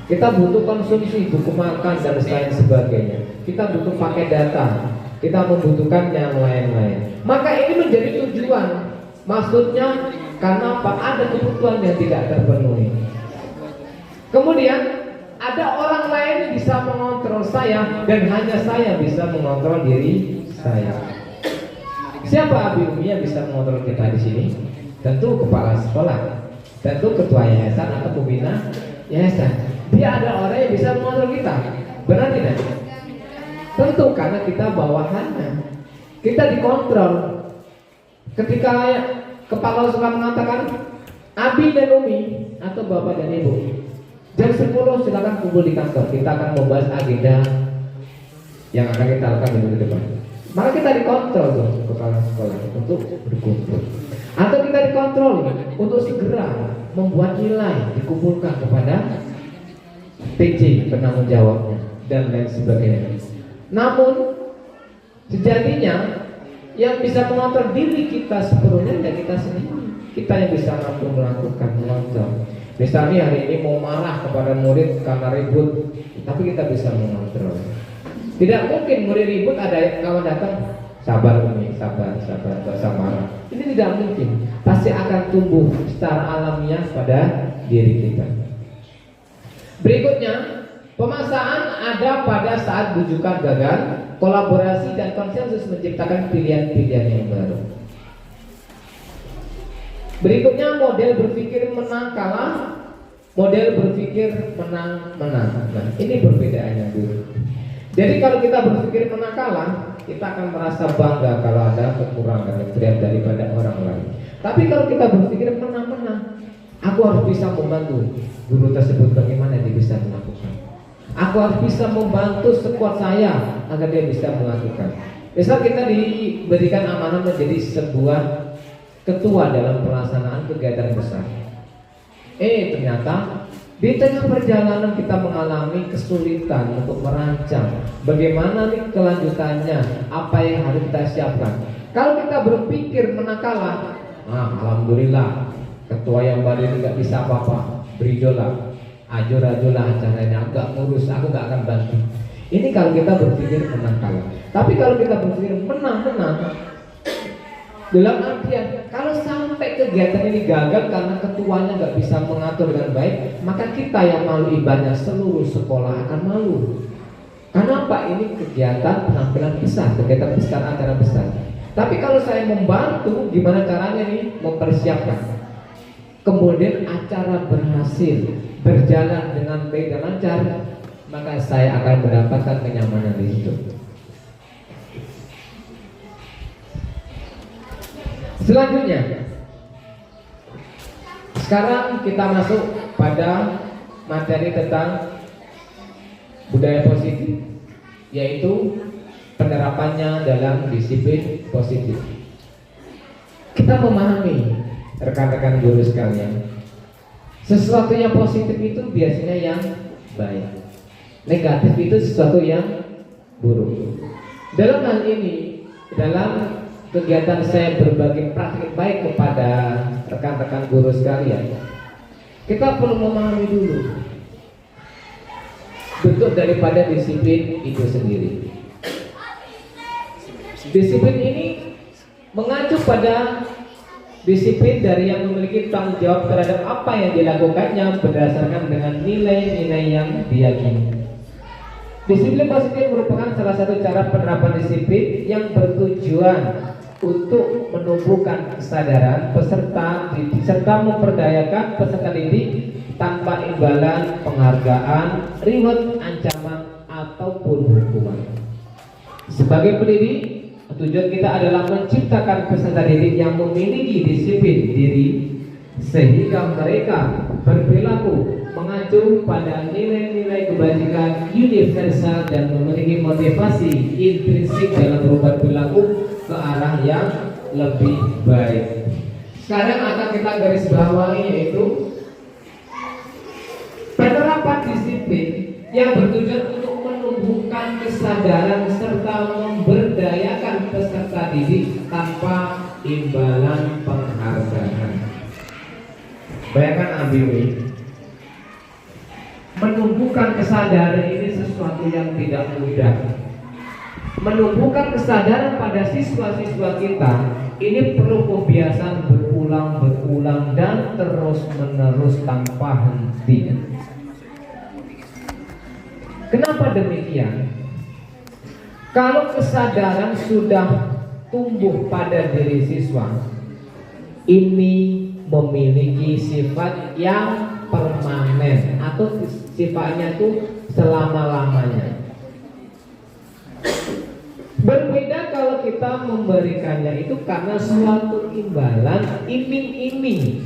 Kita butuh konsumsi, buku makan dan lain sebagainya. Kita butuh pakai data. Kita membutuhkan yang lain-lain. Maka ini menjadi tujuan. Maksudnya karena apa? Ada kebutuhan yang tidak terpenuhi. Kemudian ada orang lain yang bisa mengontrol saya dan hanya saya bisa mengontrol diri saya. Siapa Abi Umi yang bisa mengontrol kita di sini? Tentu kepala sekolah, tentu ketua yayasan atau pembina yayasan. Dia ada orang yang bisa mengontrol kita, benar tidak? Tentu karena kita bawahannya, kita dikontrol. Ketika kepala sekolah mengatakan Abi dan Umi atau Bapak dan Ibu, jam 10 silakan kumpul di kantor. Kita akan membahas agenda yang akan kita lakukan minggu depan. Maka kita dikontrol tuh kepala sekolah untuk berkumpul. Atau kita dikontrol untuk segera membuat nilai dikumpulkan kepada PJ penanggung jawabnya dan lain sebagainya. Namun sejatinya yang bisa mengontrol diri kita sepenuhnya adalah kita sendiri. Kita yang bisa mampu melakukan mengontrol. Misalnya hari ini mau marah kepada murid karena ribut, tapi kita bisa mengontrol. Tidak mungkin murid ribut ada kawan datang, sabar Umi, sabar, gak usah marah. Ini tidak mungkin. Pasti akan tumbuh secara alamiah pada diri kita. Berikutnya, pemaksaan ada pada saat bujukan gagal, kolaborasi dan konsensus menciptakan pilihan-pilihan yang baru. Berikutnya model berpikir menang kalah, model berpikir menang menang. Nah, ini perbedaannya dulu. Jadi kalau kita berpikir menang kalah, kita akan merasa bangga kalau ada kekurangan yang terlihat daripada orang lain. Tapi kalau kita berpikir menang menang, aku harus bisa membantu guru tersebut bagaimana dia bisa melakukan. Aku harus bisa membantu sekuat saya agar dia bisa melakukan. Misal kita diberikan amanah menjadi sebuah ketua dalam pelaksanaan kegiatan besar. Ternyata di tengah perjalanan kita mengalami kesulitan untuk merancang bagaimana nih kelanjutannya, apa yang harus kita siapkan. Kalau kita berpikir menang kalah, alhamdulillah ketua yang baru ini nggak bisa apa-apa, beridolah, ajur-ajurlah acaranya, agak ngurus, aku nggak akan bantu. Ini kalau kita berpikir menang kalah. Tapi kalau kita berpikir menang-menang, dalam artian kalau sampai kegiatan ini gagal karena ketuanya nggak bisa mengatur dengan baik, maka kita yang malu ibadahnya, seluruh sekolah akan malu. Karena apa? Ini kegiatan penampilan besar, kegiatan besar, acara besar. Tapi kalau saya membantu, gimana caranya nih mempersiapkan, kemudian acara berhasil, berjalan dengan baik dan lancar, maka saya akan mendapatkan kenyamanan di situ. Selanjutnya, sekarang kita masuk pada materi tentang budaya positif, yaitu penerapannya dalam disiplin positif. Kita memahami, rekan-rekan guru sekalian, sesuatu yang positif itu biasanya yang baik, negatif itu sesuatu yang buruk. Dalam hal ini, dalam kegiatan saya berbagi praktik baik kepada rekan-rekan guru sekalian, kita perlu memahami dulu bentuk daripada disiplin itu sendiri. Disiplin ini mengacu pada disiplin dari yang memiliki tanggung jawab terhadap apa yang dilakukannya berdasarkan dengan nilai-nilai yang diyakini. Disiplin positif merupakan salah satu cara penerapan disiplin yang bertujuan untuk menumbuhkan kesadaran peserta didik serta memperdayakan peserta didik tanpa imbalan penghargaan, reward, ancaman ataupun hukuman. Sebagai pendidik, tujuan kita adalah menciptakan peserta didik yang memiliki disiplin diri sehingga mereka berperilaku mengacu pada nilai-nilai kebajikan universal dan memiliki motivasi intrinsik dalam berubah perilaku ke arah yang lebih baik. Sekarang akan kita garis bawahi, yaitu penerapan disiplin yang bertujuan untuk menumbuhkan kesadaran serta memberdayakan peserta didik tanpa imbalan penghargaan. Bayangkan Abiwi, menumbuhkan kesadaran ini sesuatu yang tidak mudah. Menumbuhkan kesadaran pada siswa-siswa kita ini perlu kebiasaan berulang dan terus-menerus tanpa henti. Kenapa demikian? Kalau kesadaran sudah tumbuh pada diri siswa, ini memiliki sifat yang permanen atau sifatnya itu selama-lamanya. Berbeda kalau kita memberikannya itu karena suatu imbalan, iming-iming.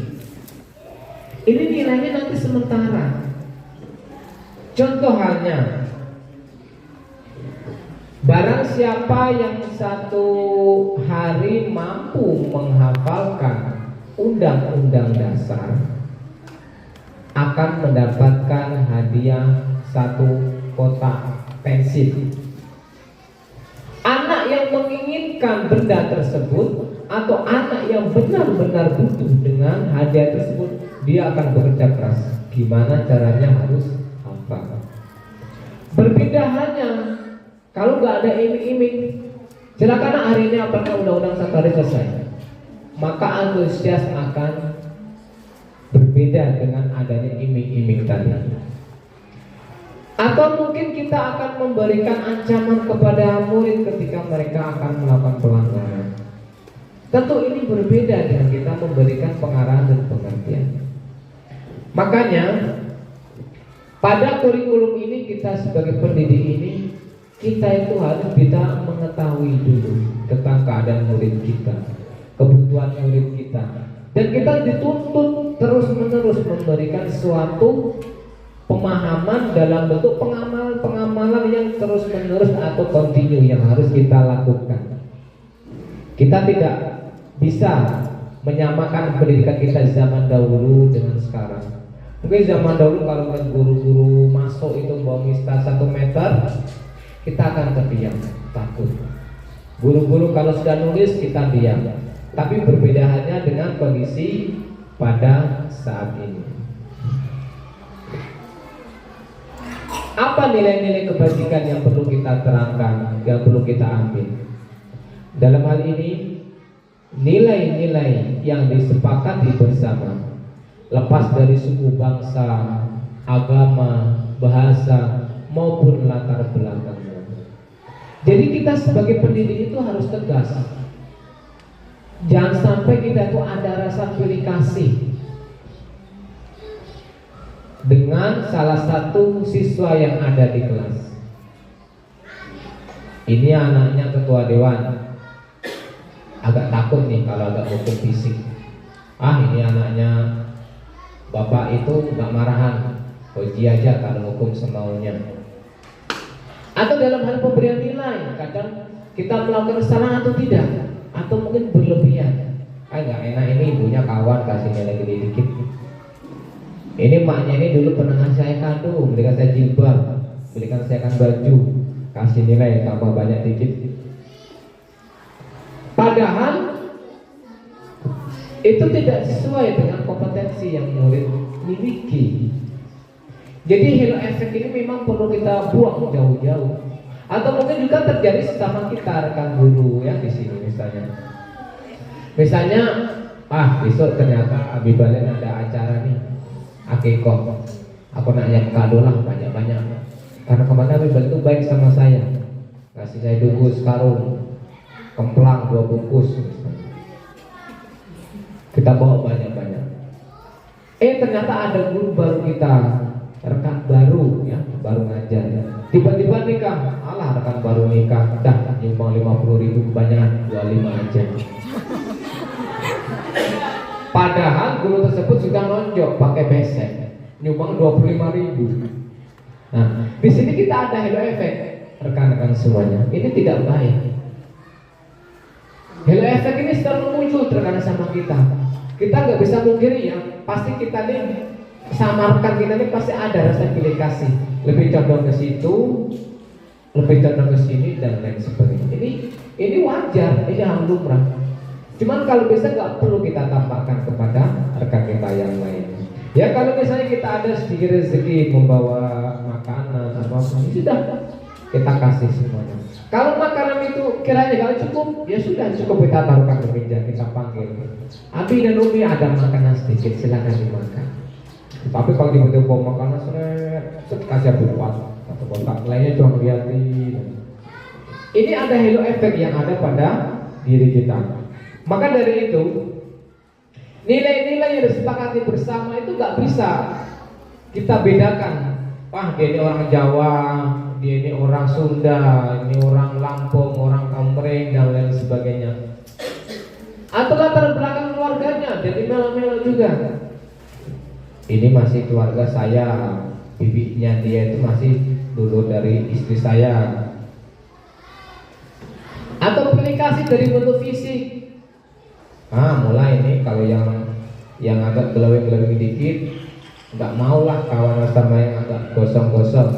Ini nilainya nanti sementara. Contoh halnya, barang siapa yang satu hari mampu menghafalkan Undang-Undang Dasar akan mendapatkan hadiah 1 kotak pensil. Anak yang menginginkan benda tersebut atau anak yang benar-benar butuh dengan hadiah tersebut dia akan bekerja keras. Gimana caranya harus apa? Berbeda hanya kalau nggak ada iming-iming. Silakan hari ini apakah undang-undang 1 hari selesai, maka antusias akan berbeda dengan adanya iming-iming tadi. Atau mungkin kita akan memberikan ancaman kepada murid ketika mereka akan melakukan pelanggaran. Tentu ini berbeda dengan kita memberikan pengarahan dan pengertian. Makanya pada kurikulum ini kita sebagai pendidik ini, kita itu harus bisa mengetahui dulu tentang keadaan murid kita, kebutuhan murid kita, dan kita dituntut terus-menerus memberikan suatu pemahaman dalam bentuk pengamalan yang terus-menerus atau kontinu yang harus kita lakukan. Kita tidak bisa menyamakan pendidikan kita zaman dahulu dengan sekarang. Mungkin zaman dahulu kalau guru-guru masuk itu bawa mista 1 meter, kita akan terdiam, takut. Guru-guru kalau sudah nulis kita diam. Tapi berbeda hanya dengan kondisi pada saat ini. Apa nilai-nilai kebajikan yang perlu kita terangkan, yang perlu kita ambil? Dalam hal ini, nilai-nilai yang disepakati bersama, lepas dari suku, bangsa, agama, bahasa, maupun latar belakang. Jadi kita sebagai pendidik itu harus tegas. Jangan sampai kita itu ada rasa pilih kasih dengan salah satu siswa yang ada di kelas. Ini anaknya ketua dewan, agak takut nih kalau agak hukum fisik. Ini anaknya bapak itu nggak marahan, uji aja kalau hukum semaunya. Atau dalam hal pemberian nilai, kadang kita melakukan kesalahan atau tidak, atau mungkin berlebihan. Nggak enak ini ibunya kawan kasih nilai gede dikit. Ini maknya ini dulu pernah saya kandung, belikan saya jilbab, belikan saya baju, kasih nilai tambah banyak dikit. Padahal itu tidak sesuai dengan kompetensi yang murid miliki. Jadi halo efek ini memang perlu kita buang jauh-jauh. Atau mungkin juga terjadi sesama kita rekan guru ya di sini misalnya. Misalnya, besok ternyata Abi Balen ada acara nih, akikoh. Aku nanya kado lah banyak-banyak. Karena kemana Abi Balen itu baik sama saya, kasih saya bungkus karung, kemplang 2 bungkus. Kita bawa banyak-banyak. Ternyata ada guru baru kita, rekan baru ya, baru ngajar. Tiba-tiba nikah, alah rekan baru nikah, dah nyumbang 50.000 kebanyakan, 25 aja. Padahal guru tersebut sudah nonjok pakai besek, nyumbang 25.000. Nah, di sini kita ada halo efek, rekan-rekan semuanya. Ini tidak baik. Halo efek ini selalu muncul terkadang sama kita. Kita nggak bisa mungkiri ya, pasti kita nih samarkan, kita nih pasti ada rasa pilih kasih, lebih condong ke situ, lebih condong ke sini dan lain sebagainya. Ini wajar, ini hal lumrah. Cuman kalau bisa nggak perlu kita tampakkan kepada rekan kita yang lain. Ya kalau misalnya kita ada sedikit rezeki membawa makanan atau apa, sudah kita kasih semuanya. Kalau makanan itu kiranya kalau cukup, ya sudah cukup kita taruhkan di meja, kita panggil. Abi dan Umi ada makanan sedikit, silakan dimakan. Tapi kalau tiba-tiba bawa makanan kasih buat atau kotak lainnya cuma liatin. Ini ada halo efek yang ada pada diri kita. Maka dari itu nilai-nilai yang disepakati bersama itu gak bisa kita bedakan. Dia ini orang Jawa, dia ini orang Sunda, ini orang Lampung, orang Kampreng dan lain sebagainya. Atau latar belakang keluarganya jadi melo-melo juga. Ini masih keluarga saya, bibinya dia itu masih dulu dari istri saya. Atau pilih kasih dari bentuk fisik. Mulai ini kalau yang agak glowing dikit, nggak mau lah kawan sama yang agak gosong-gosong.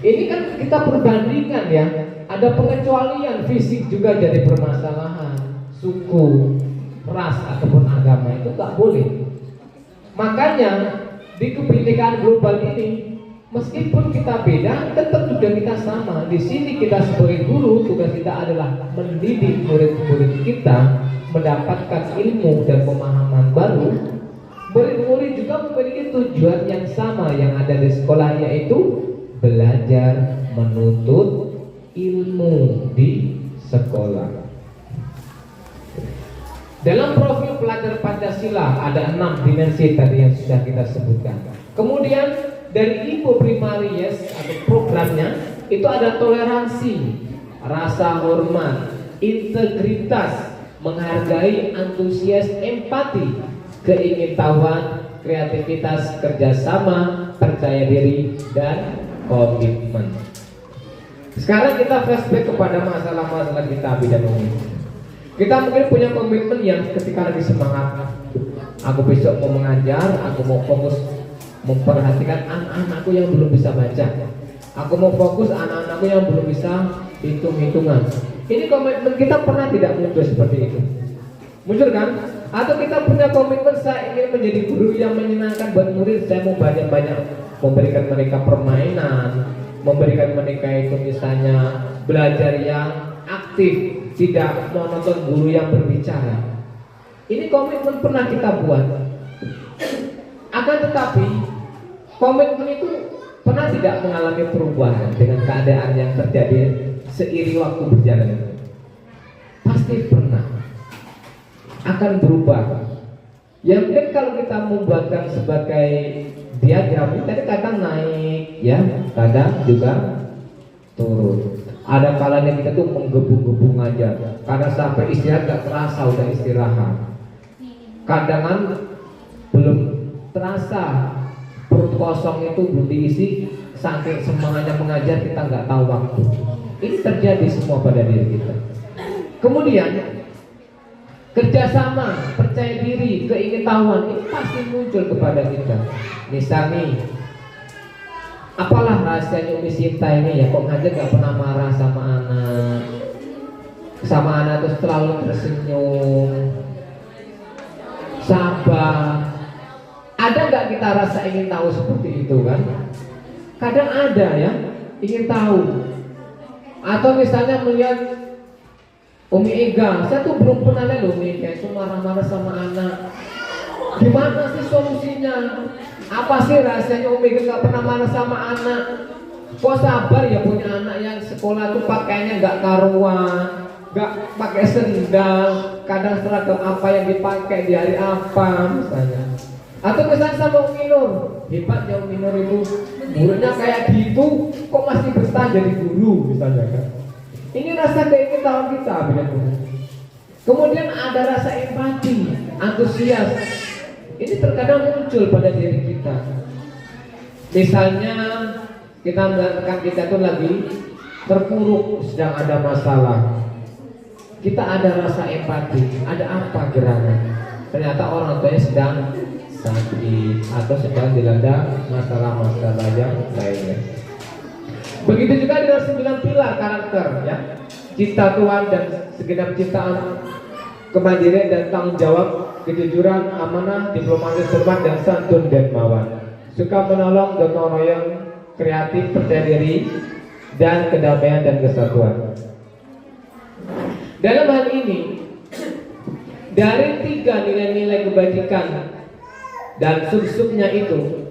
Ini kan kita perbandingan ya. Ada pengecualian, fisik juga jadi permasalahan. Suku, ras ataupun agama itu nggak boleh. Makanya di kebinekaan global ini, meskipun kita beda, tetap juga kita sama. Di sini kita sebagai guru, tugas kita adalah mendidik murid-murid kita mendapatkan ilmu dan pemahaman baru. Murid-murid juga memiliki tujuan yang sama yang ada di sekolah, yaitu belajar menuntut ilmu di sekolah. Dalam profil pelajar Pancasila ada 6 dimensi tadi yang sudah kita sebutkan. Kemudian dari Ibu Primaries atau programnya itu ada toleransi, rasa hormat, integritas, menghargai, antusias, empati, keingintahuan, kreativitas, kerjasama, percaya diri, dan komitmen. Sekarang kita flashback kepada masalah-masalah kita bidang ini. Kita mungkin punya komitmen yang ketika lagi semangat, aku besok mau mengajar, aku mau fokus memperhatikan anak-anakku yang belum bisa baca, aku mau fokus anak-anakku yang belum bisa hitung-hitungan. Ini komitmen kita pernah tidak muncul seperti itu? Muncul kan? Atau kita punya komitmen, saya ingin menjadi guru yang menyenangkan buat murid, saya mau banyak-banyak memberikan mereka permainan, memberikan mereka itu misalnya belajar yang aktif, tidak monoton guru yang berbicara. Ini komitmen pernah kita buat. Akan tetapi komitmen itu pernah tidak mengalami perubahan dengan keadaan yang terjadi seiring waktu berjalan. Pasti pernah akan berubah. Yang mungkin kalau kita membuatkan sebagai diagram, tadi kadang naik, ya, kadang juga turun. Ada kalanya kita tuh menggebu-gebu aja, karena sampai istirahat gak terasa udah istirahat. Kadang belum terasa perut kosong itu belum diisi, saking semangatnya mengajar kita nggak tahu waktu. Ini terjadi semua pada diri kita. Kemudian kerjasama, percaya diri, keingintahuan ini pasti muncul kepada kita. Misalnya, apalah rahasianya Umi Sinta ini ya, kok ngajar gak pernah marah sama anak terus selalu tersenyum, sabar. Ada gak kita rasa ingin tahu seperti itu kan? Kadang ada ya, ingin tahu. Atau misalnya melihat Umi Ega, saya tuh belum pernah lihat Umi Ega itu marah-marah sama anak. Gimana sih solusinya? Apa sih rahasianya Umi gak pernah marah sama anak? Kok sabar ya punya anak yang sekolah tuh pakainya gak karuan, gak pakai sendal, kadang seragam apa yang dipakai di hari apa misalnya. Atau misalnya sama Umi Nur, hebatnya Umi Nur itu gurunya kayak gitu, kok masih betah jadi guru misalnya kan. Ini rasa keinginan kita benar-benar. Kemudian ada rasa empati, antusias. Ini terkadang muncul pada diri kita. Misalnya kita melihat kita itu lagi terpuruk, sedang ada masalah. Kita ada rasa empati. Ada apa gerangan? Ternyata orang tuanya sedang sakit atau sedang dilanda masalah-masalah yang lainnya. Begitu juga dengan 9 pilar karakter ya. Cinta Tuhan dan segenap ciptaan, kemandirian dan tanggung jawab, kejujuran, amanah, diplomatis, hormat dan santun dermawan, suka menolong, gotong royong, kreatif, percaya diri, dan kedamaian dan kesatuan. Dalam hal ini, dari 3 nilai-nilai kebajikan dan sub-subnya itu,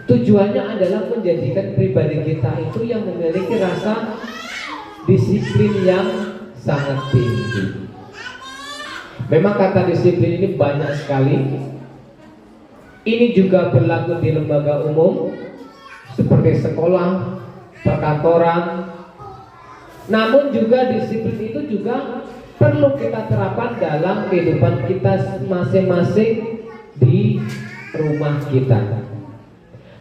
tujuannya adalah menjadikan pribadi kita itu yang memiliki rasa disiplin yang sangat tinggi. Memang kata disiplin ini banyak sekali. Ini juga berlaku di lembaga umum seperti sekolah, perkantoran. Namun juga disiplin itu juga perlu kita terapkan dalam kehidupan kita masing-masing di rumah kita.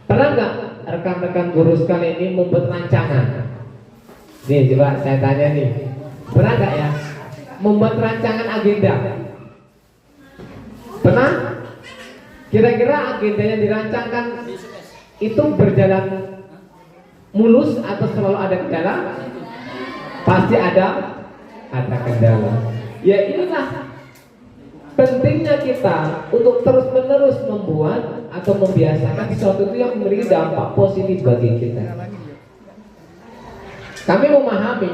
Pernah nggak rekan-rekan guru sekalian ini membuat rancangan? Nih coba saya tanya nih, pernah nggak ya membuat rancangan agenda? Pernah? Kira-kira agenda yang dirancangkan itu berjalan mulus atau selalu ada kendala? Pasti ada kendala. Ya inilah pentingnya kita untuk terus-menerus membuat atau membiasakan sesuatu itu yang memiliki dampak positif bagi kita. Kami memahami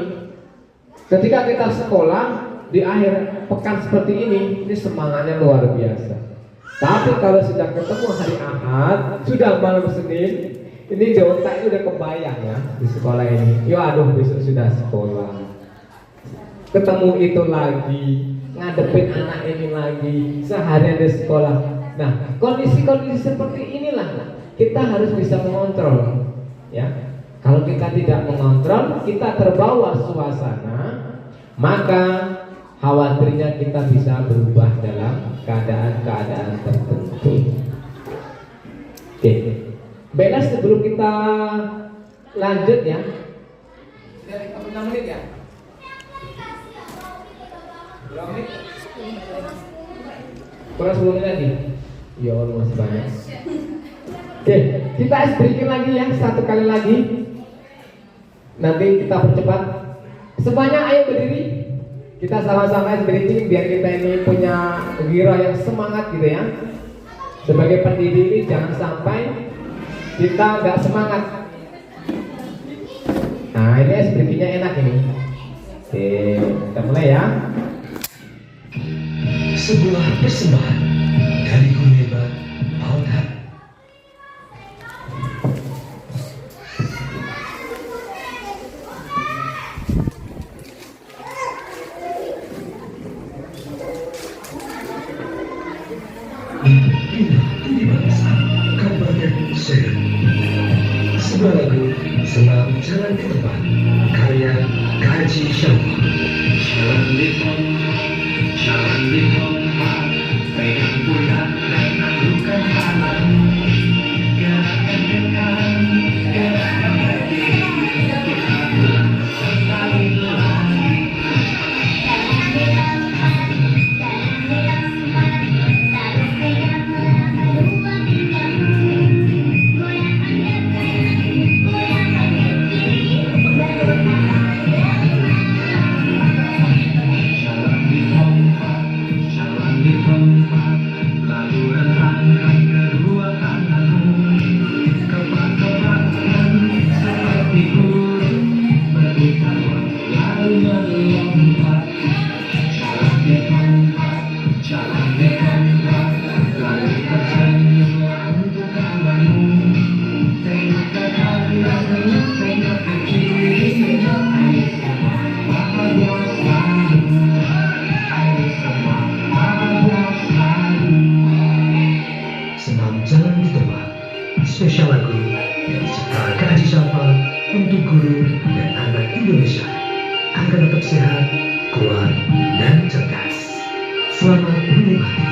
ketika kita sekolah di akhir pekan seperti ini semangatnya luar biasa. Tapi kalau sudah ketemu hari Ahad, sudah malam Senin, ini di otak udah kebayang ya di sekolah ini. Yo aduh besok sudah sekolah. Ketemu itu lagi, ngadepin anak ini lagi, seharian di sekolah. Nah, kondisi-kondisi seperti inilah kita harus bisa mengontrol, ya. Kalau kita tidak mengontrol, kita terbawa suasana, maka khawatirnya kita bisa berubah dalam keadaan-keadaan tertentu. Oke, Bella sebelum kita lanjut ya, dari 6 menit ya. Berapa menit? Kurang 10 menit lagi. Ya Allah masih banyak. Oke, kita sedikit lagi ya, satu kali lagi. Nanti kita percepat. Semuanya ayo berdiri. Kita sama-sama berdiri biar kita ini punya gairah yang semangat gitu ya. Sebagai pendidik ini jangan sampai kita nggak semangat. Nah ini berdirinya enak ini. Oke, kita mulai ya. Sebuah persembahan dari Guneba Alda. Di bangsa Kabupaten Serang. Sebuah lagu Senam Jalan ke Depan karya Kaji Syawal. Jalan di tempat, pegang pundak dan lakukan halang. Gerakan dekat, gerakan lagi, kita ulang sekali lagi. Spesial lagu yang diciptakan Kaji Syafal untuk guru dan anak Indonesia agar tetap sehat, kuat, dan cerdas. Selamat menikmati.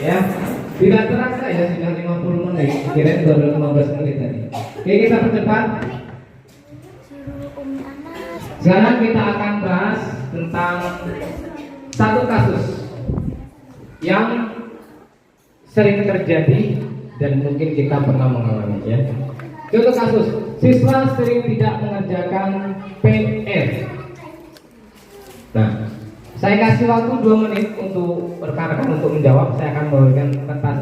Ya, tidak terasa ya sudah 50 menit, kira baru 15 menit tadi. Oke, kita percepat. Sekarang kita akan bahas tentang satu kasus yang sering terjadi dan mungkin kita pernah mengalami ya. Contoh kasus, siswa sering tidak mengerjakan PR. Nah, saya kasih waktu 2 menit untuk rekan-rekan untuk menjawab. Saya akan memberikan kertas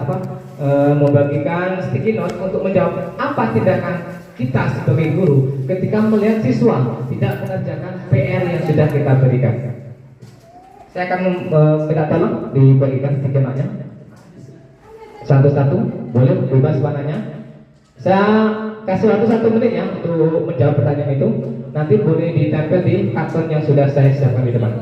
membagikan sticky note untuk menjawab apa tindakan kita sebagai guru ketika melihat siswa tidak mengerjakan PR yang sudah kita berikan. Saya akan minta tolong dibagikan sticky note-nya satu-satu, boleh bebas warnanya. Saya kasih waktu 1 menit ya untuk menjawab pertanyaan itu. Nanti boleh ditempel di karton yang sudah saya siapkan di depan.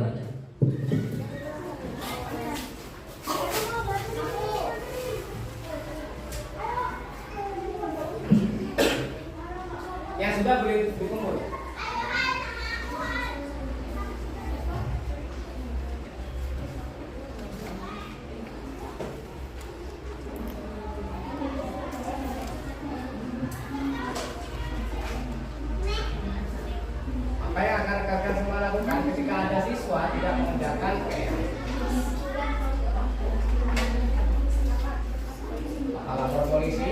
Yang sudah boleh dikumpul. Apa yang akan rekan-rekan semua lakukan ketika ada siswa tidak mengerjakan PR? Lapor polisi.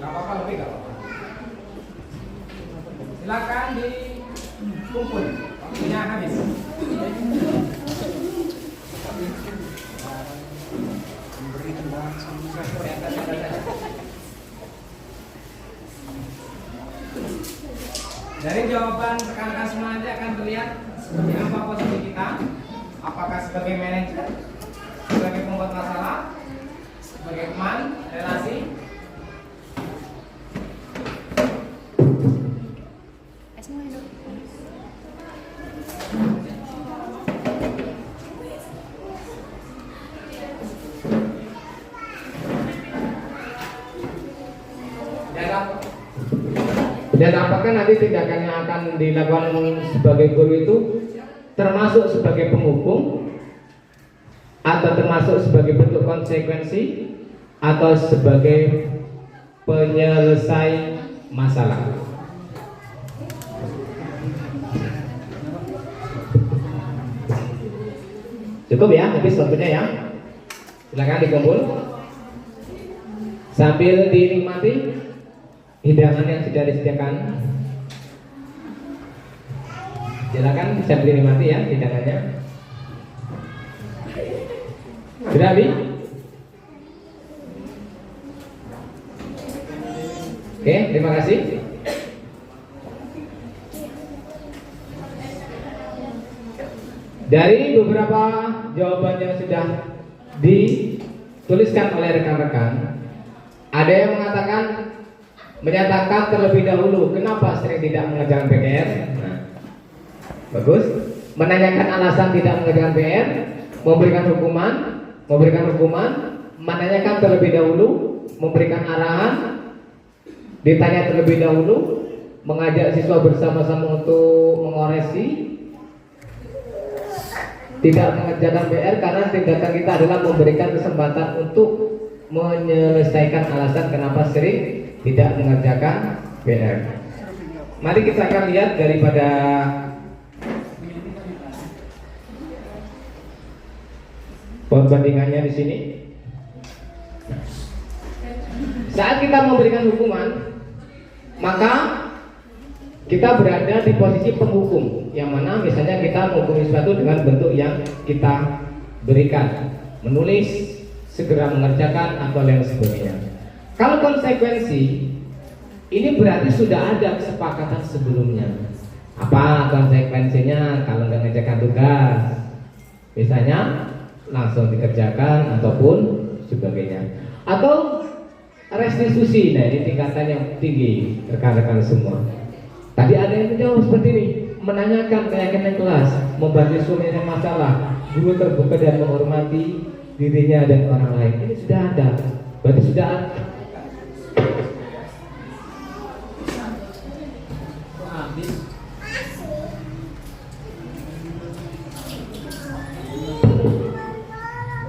Nggak apa-apa, lebih nggak apa-apa. Silakan dikumpul. Waktunya habis. Dari jawaban rekan-rekan semua nanti akan terlihat seperti apa posisi kita. Apakah sebagai manajer, sebagai pembuat masalah, sebagai teman, relasi. Dan apakah nanti tindakan yang akan dilakukan sebagai guru itu termasuk sebagai penghukum atau termasuk sebagai bentuk konsekuensi atau sebagai penyelesai masalah? Cukup ya, habis waktunya ya. Silakan dikumpul sambil dinikmati hidangan yang sudah disediakan. Silakan sambil dinikmati ya hidangannya. Sudah habis? Oke, terima kasih. Dari beberapa jawaban yang sudah dituliskan oleh rekan-rekan, ada yang menyatakan terlebih dahulu kenapa sering tidak mengerjakan PR. Nah, bagus. Menanyakan alasan tidak mengerjakan PR, memberikan hukuman, menanyakan terlebih dahulu, memberikan arahan, ditanya terlebih dahulu, mengajak siswa bersama-sama untuk mengoreksi, tidak mengerjakan PR karena tindakan kita adalah memberikan kesempatan untuk menyelesaikan alasan kenapa sering tidak mengerjakan PR. Mari kita akan lihat daripada perbandingannya di sini. Saat kita memberikan hukuman, maka kita berada di posisi penghukum, yang mana misalnya kita menghukumi sesuatu dengan bentuk yang kita berikan, menulis, segera mengerjakan atau lain sebagainya. Kalau konsekuensi, ini berarti sudah ada kesepakatan sebelumnya. Apa konsekuensinya kalau nggak mengerjakan tugas? Misalnya langsung dikerjakan ataupun sebagainya. Atau restitusi, nah ini tingkatan yang tinggi rekan-rekan semua. Tadi ada yang menjawab seperti ini, menanyakan keyakinan kelas, membantu solusi masalah, guru terbuka dan menghormati dirinya dan orang lain. Ini sudah ada. Berarti sudah ada.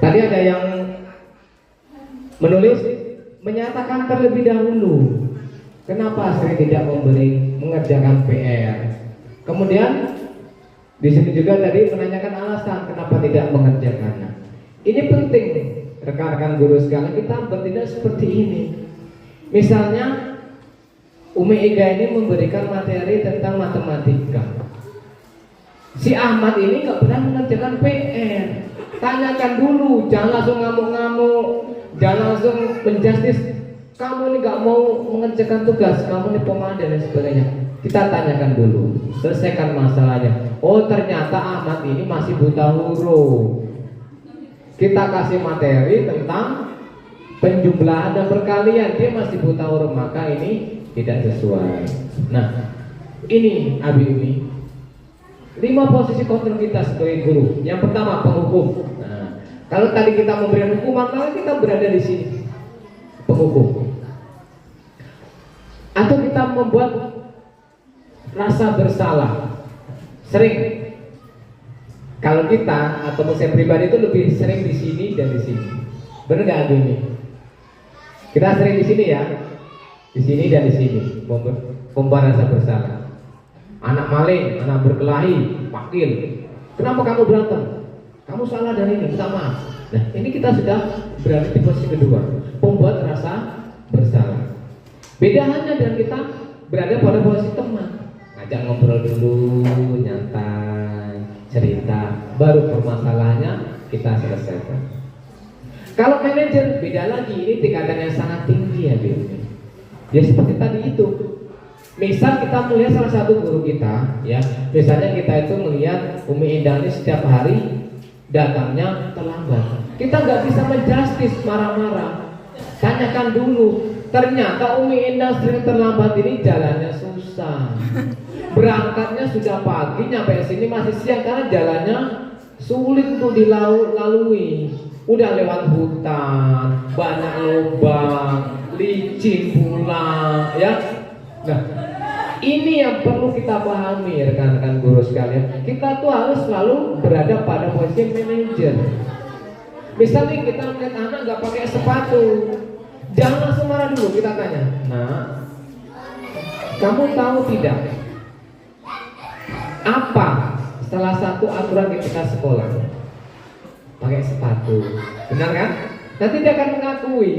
Tadi ada yang menulis menyatakan terlebih dahulu kenapa sering tidak mengerjakan PR. Kemudian di sini juga tadi menanyakan alasan kenapa tidak mengerjakannya. Ini penting rekan-rekan guru sekalian, kita bertindak seperti ini. Misalnya Umi Ega ini memberikan materi tentang matematika. Si Ahmad ini nggak pernah mengerjakan PR. Tanyakan dulu, jangan langsung ngamuk-ngamuk, jangan langsung menjustis. Kamu ini nggak mau mengerjakan tugas, kamu ini pemalas dan lain sebagainya. Kita tanyakan dulu, selesaikan masalahnya. Oh ternyata Ahmad ini masih buta huruf. Kita kasih materi tentang penjumlahan dan perkalian, dia masih buta huruf, maka ini tidak sesuai. Nah, ini Abi Umi, 5 posisi kontrol kita sebagai guru. Yang pertama penghukum. Nah, kalau tadi kita memberikan hukuman, maka kita berada di sini penghukum. Atau kita membuat rasa bersalah. Sering kalau kita atau saya pribadi itu lebih sering di sini dan di sini. Benar nggak Abi Umi? Kita sering di sini ya, di sini dan di sini, membuat rasa bersalah. Anak maling, anak berkelahi, pakil. Kenapa kamu berantem? Kamu salah dan ini, minta maaf. Nah, ini kita sudah berada di posisi kedua, membuat rasa bersalah. Beda hanya dengan kita berada pada posisi teman, ngajak ngobrol dulu, nyantai, cerita, baru permasalahannya kita selesaikan. Kalau manajer beda lagi, ini tingkatan yang sangat tinggi ya, Bill. Ya seperti tadi itu. Misal kita melihat salah satu guru kita, ya, misalnya kita itu melihat Umi Indah ini setiap hari datangnya terlambat. Kita nggak bisa menjustis marah-marah. Tanyakan dulu. Ternyata Umi Indah sering terlambat ini jalannya susah. Berangkatnya sudah pagi, nyampe sini masih siang karena jalannya sulit untuk dilalui. Udah lewat hutan, banyak lubang, licin pula, ya. Nah, ini yang perlu kita pahami rekan-rekan guru sekalian. Kita tuh harus selalu berada pada posisi manajer. Misalnya kita melihat anak nggak pakai sepatu, jangan langsung marah dulu. Kita tanya, nah, kamu tahu tidak apa salah satu aturan ketika sekolah? Pakai sepatu, benar kan? Nanti dia akan mengakui.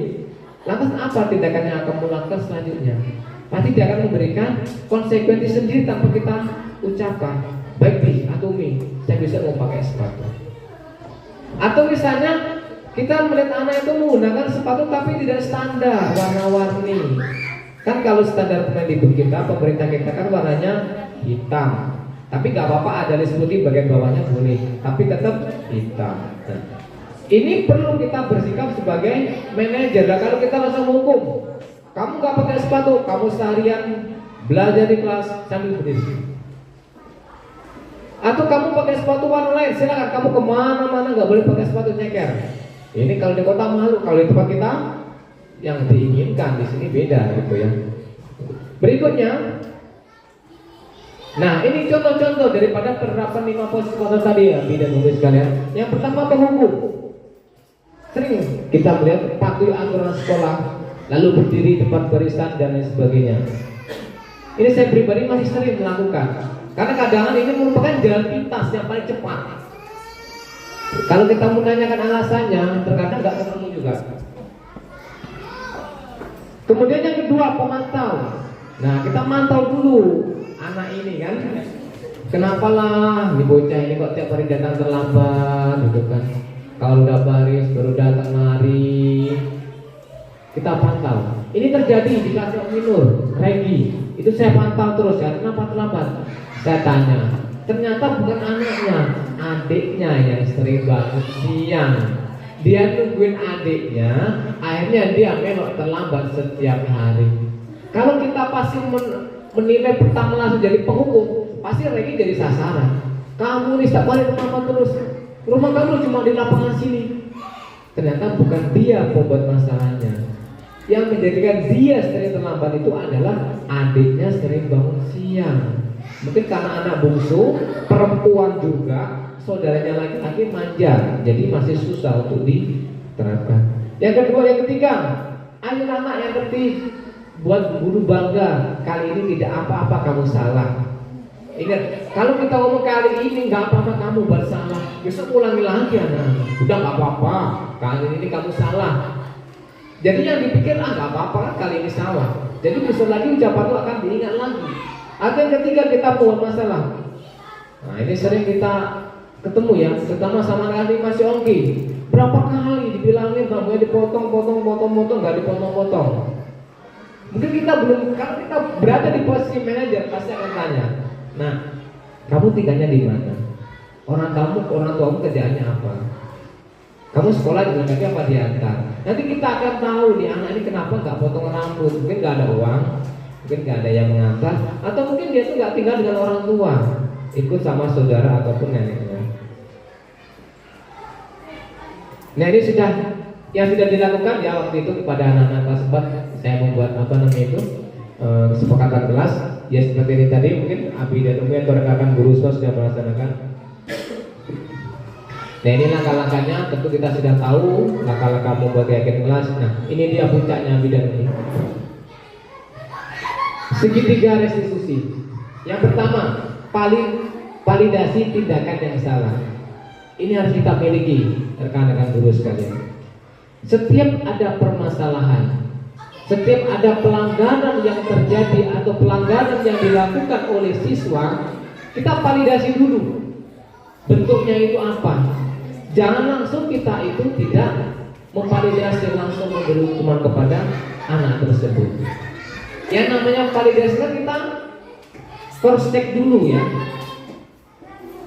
Lantas apa tindakan yang akan melakukan selanjutnya? Pasti dia akan memberikan konsekuensi sendiri tanpa kita ucapkan. Baik Bi atau Mi, saya bisa mau pakai sepatu. Atau misalnya kita melihat anak itu menggunakan sepatu tapi tidak standar, warna-warni. Kan kalau standar Kemendikbud kita, pemerintah kita kan warnanya hitam. Tapi nggak apa-apa ada disebutin bagian bawahnya boleh, tapi tetap hitam. Nah, ini perlu kita bersikap sebagai manajer. Nah, kalau kita langsung hukum, kamu nggak pakai sepatu, kamu seharian belajar di kelas sambil berdiri. Atau kamu pakai sepatu warna lain, silakan kamu kemana-mana nggak boleh pakai sepatu nyeker. Ini kalau di kota malu, kalau di tempat kita yang diinginkan di sini beda gitu ya. Berikutnya. Nah, ini contoh-contoh daripada penerapan 5 posisi kontrol tadi ya, tidak nulis sekalian. Yang pertama penghukum. Sering kita melihat patuhi aturan sekolah, lalu berdiri depan barisan dan lain sebagainya. Ini saya pribadi masih sering melakukan, karena kadang ini merupakan jalan pintas yang paling cepat. Kalau kita menanyakan alasannya, terkadang nggak ketemu juga. Kemudian yang kedua pemantau. Nah, kita mantau dulu anak ini kan, kenapa lah di bocah ini kok tiap hari datang terlambat gitu kan. Kalau udah baris baru datang lari. Kita pantau. Ini terjadi di kelas Om Minur, Regi. Itu saya pantau terus ya, kenapa terlambat? Saya tanya. Ternyata bukan anaknya, adiknya yang sering banget siang. Dia nungguin adiknya, akhirnya dia memang terlambat setiap hari. Kalau kita pasti menilai pertama langsung jadi penghukum, pasti Regi jadi sasaran. Kamu nih setiap balik ke mama terus, rumah kamu cuma di lapangan sini. Ternyata bukan dia pembuat masalahnya. Yang menjadikan dia sering terlambat itu adalah adiknya sering bangun siang. Mungkin karena anak bungsu, perempuan juga, saudaranya laki-laki manja, jadi masih susah untuk diterapkan. Yang kedua, yang ketiga, ayo anak yang ngerti, buat guru bangga. Kali ini tidak apa-apa kamu salah. Ingat, kalau kita ngomong kali ini nggak apa-apa kamu bersalah, besok ulangi lagi anak. Udah nggak apa-apa, kali ini kamu salah. Jadi yang dipikir nggak apa-apa kali ini salah. Jadi besok lagi ucapan itu akan diingat lagi. Atau yang ketiga, kita buat masalah. Nah ini sering kita ketemu ya, terutama sama kali masih Ongki. Berapa kali dibilangin rambutnya dipotong, nggak dipotong-potong. Mungkin kita belum, kalau kita berada di posisi manajer pasti akan tanya, nah kamu tinggalnya di mana? Orang tuamu kerjaannya apa? Kamu sekolah dengan kaki apa diantar? Nanti kita akan tahu nih anak ini kenapa nggak potong rambut. Mungkin nggak ada uang, mungkin nggak ada yang mengantar, atau mungkin dia tuh nggak tinggal dengan orang tua, ikut sama saudara ataupun neneknya. Nah ini yang sudah dilakukan ya waktu itu kepada anak-anak kelas 4. Saya membuat kesepakatan kelas. Ya seperti ini tadi, mungkin Abi dan Umi atau rekan guru sudah melaksanakan. Nah ini langkah-langkahnya, tentu kita sudah tahu langkah-langkah membuat keyakinan kelas. Nah ini dia puncaknya Abi dan Umi. Segitiga restitusi. Yang pertama, validasi tindakan yang salah. Ini harus kita miliki rekan-rekan guru sekalian. Setiap ada permasalahan, setiap ada pelanggaran yang terjadi atau pelanggaran yang dilakukan oleh siswa, kita validasi dulu. Bentuknya itu apa? Jangan langsung kita itu tidak memvalidasi langsung memberi hukuman kepada anak tersebut. Yang namanya validasi kan kita cross check dulu ya.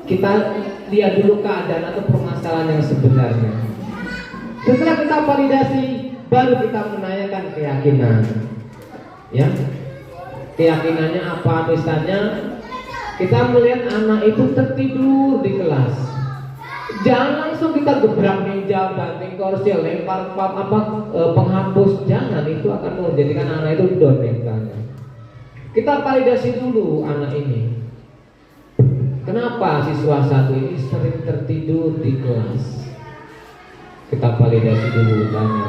Kita lihat dulu keadaan atau permasalahan yang sebenarnya. Setelah kita validasi, baru kita menanyakan keyakinan. Ya, keyakinannya apa? Misalnya kita melihat anak itu tertidur di kelas. Jangan langsung kita gebrak meja, banting kursi, lempar penghapus. Jangan, itu akan menjadikan anak itu down mentalnya. Kita validasi dulu anak ini. Kenapa siswa satu ini sering tertidur di kelas? Kita validasi dulu, tanya.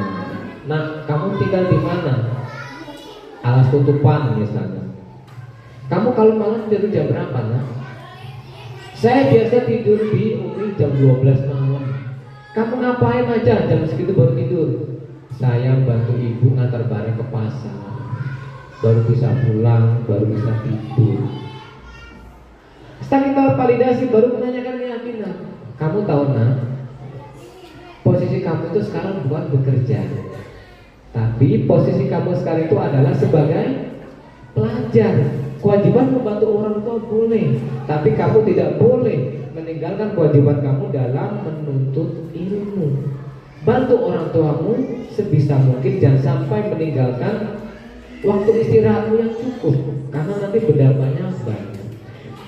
Nah, kamu tinggal di mana? Alas tutupan misalnya. Kamu kalau malam tidur jam berapa, nak? Saya biasa tidur di Umi jam 12 malam. Kamu ngapain aja jam segitu baru tidur? Saya bantu ibu ngantar barang ke pasar. Baru bisa pulang, baru bisa tidur. Setelah kita validasi, baru menanyakan keyakinan. Kamu tahu nak, posisi kamu itu sekarang bukan bekerja, tapi posisi kamu sekarang itu adalah sebagai pelajar. Kewajiban membantu orang tua boleh, tapi kamu tidak boleh meninggalkan kewajiban kamu dalam menuntut ilmu. Bantu orang tuamu sebisa mungkin, jangan sampai meninggalkan waktu istirahatmu yang cukup, karena nanti berdampaknya banyak.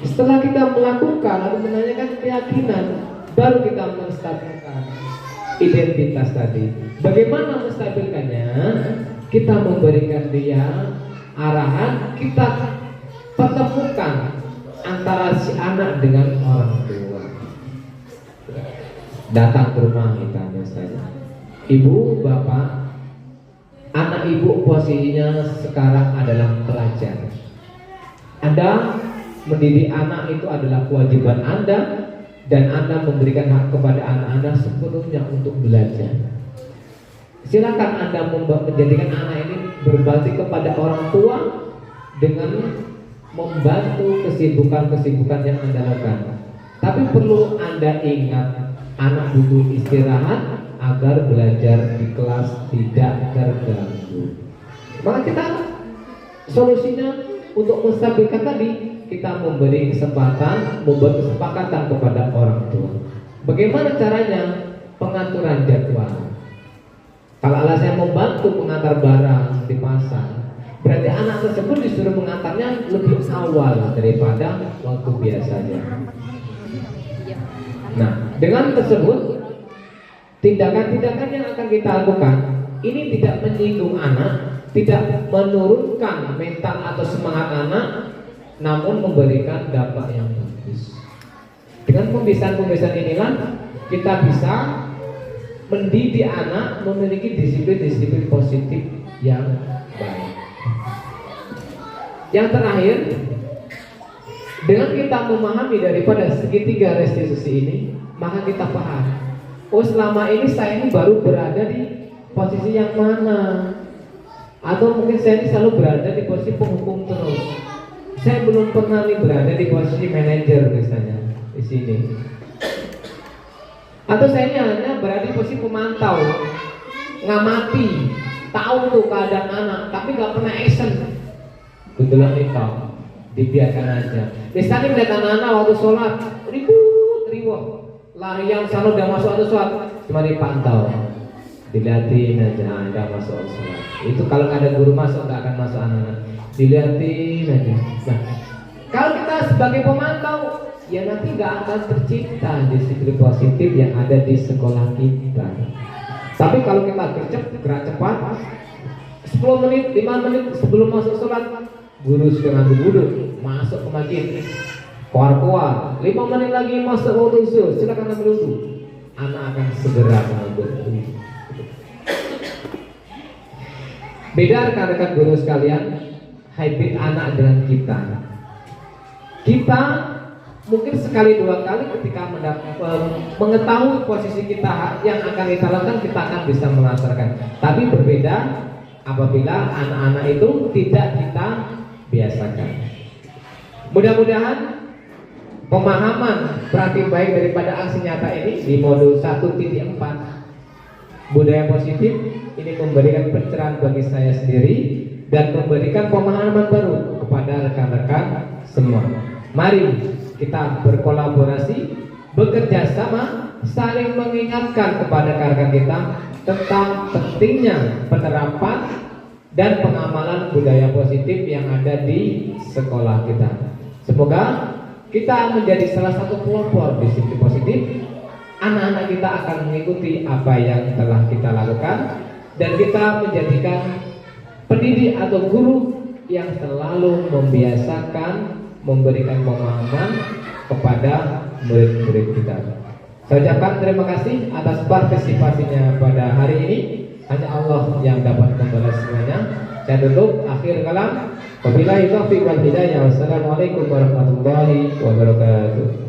Setelah kita melakukan lalu menanyakan keyakinan, baru kita menstabilkan identitas tadi. Bagaimana menstabilkannya? Kita memberikan dia arahan, kita pertemukan antara si anak dengan orang tua. Datang ke rumah kita misalnya, ibu, bapak, anak ibu posisinya sekarang adalah pelajar. Anda mendidik anak itu adalah kewajiban Anda, dan Anda memberikan hak kepada anak Anda sepenuhnya untuk belajar. Silakan Anda menjadikan anak ini berbakti kepada orang tua dengan membantu kesibukan-kesibukan yang Anda lakukan. Tapi perlu Anda ingat, anak butuh istirahat agar belajar di kelas tidak terganggu. Maka kita solusinya untuk menstabilkan tadi, kita memberi kesempatan, membuat kesepakatan kepada orang tua. Bagaimana caranya? Pengaturan jadwal. Kalau alasannya membantu mengantar barang di pasar, Berarti anak tersebut disuruh mengantarnya lebih awal daripada waktu biasanya. Nah, dengan tersebut tindakan-tindakan yang akan kita lakukan ini tidak menyinggung anak, tidak menurunkan mental atau semangat anak, namun memberikan dampak yang bagus. Dengan pembiasaan-pembiasaan inilah kita bisa mendidik anak memiliki disiplin-disiplin positif yang baik. Yang terakhir, dengan kita memahami daripada segitiga restitusi ini, maka kita paham, oh selama ini saya ini baru berada di posisi yang mana, atau mungkin saya ini selalu berada di posisi penghukum terus. Saya belum pernah nih berada di posisi manajer misalnya di sini. Atau saya ini hanya berada di posisi pemantau, ngamati, tahu tuh keadaan anak, tapi nggak pernah action. Kebetulan itu dibiarkan aja. Misalnya melihat anak-anak waktu sholat ribut, lari yang sana udah masuk waktu sholat, cuma dipantau, dilihatin aja, nggak masuk waktu sholat. Itu kalau ada guru masuk nggak akan masuk anak-anak, dilihatin aja. Nah, kalau kita sebagai pemantau, ya nanti nggak akan tercipta disiplin positif yang ada di sekolah kita. Tapi kalau kita gerak cepat, 10 menit, 5 menit sebelum masuk sholat, guru sudah ngambil wudhu, masuk ke masjid, keluar, 5 menit lagi masuk waktu zuhur, silakan ambil wudhu. Anak akan segera mengambil wudhu. Beda rekan-rekan guru sekalian, habit anak dengan kita. Kita mungkin sekali dua kali ketika mengetahui posisi kita yang akan kita lakukan, kita akan bisa melaksanakan. Tapi berbeda apabila anak-anak itu tidak kita biasakan. Mudah-mudahan pemahaman praktik baik daripada aksi nyata ini di modul 1.4 budaya positif ini memberikan pencerahan bagi saya sendiri dan memberikan pemahaman baru kepada rekan-rekan semua. Mari kita berkolaborasi, bekerja sama, saling mengingatkan kepada rekan-rekan kita tentang pentingnya penerapan dan pengamalan budaya positif yang ada di sekolah kita. Semoga kita menjadi salah satu pelopor disiplin positif. Anak-anak kita akan mengikuti apa yang telah kita lakukan dan kita menjadikan pendidik atau guru yang selalu membiasakan memberikan pemahaman kepada murid-murid kita. Saya ucapkan terima kasih atas partisipasinya pada hari ini. Hanya Allah yang dapat membalas semuanya. Saya tutup akhir kalam. Wabillahi taufiq wal hidayah. Wassalamualaikum warahmatullahi wabarakatuh.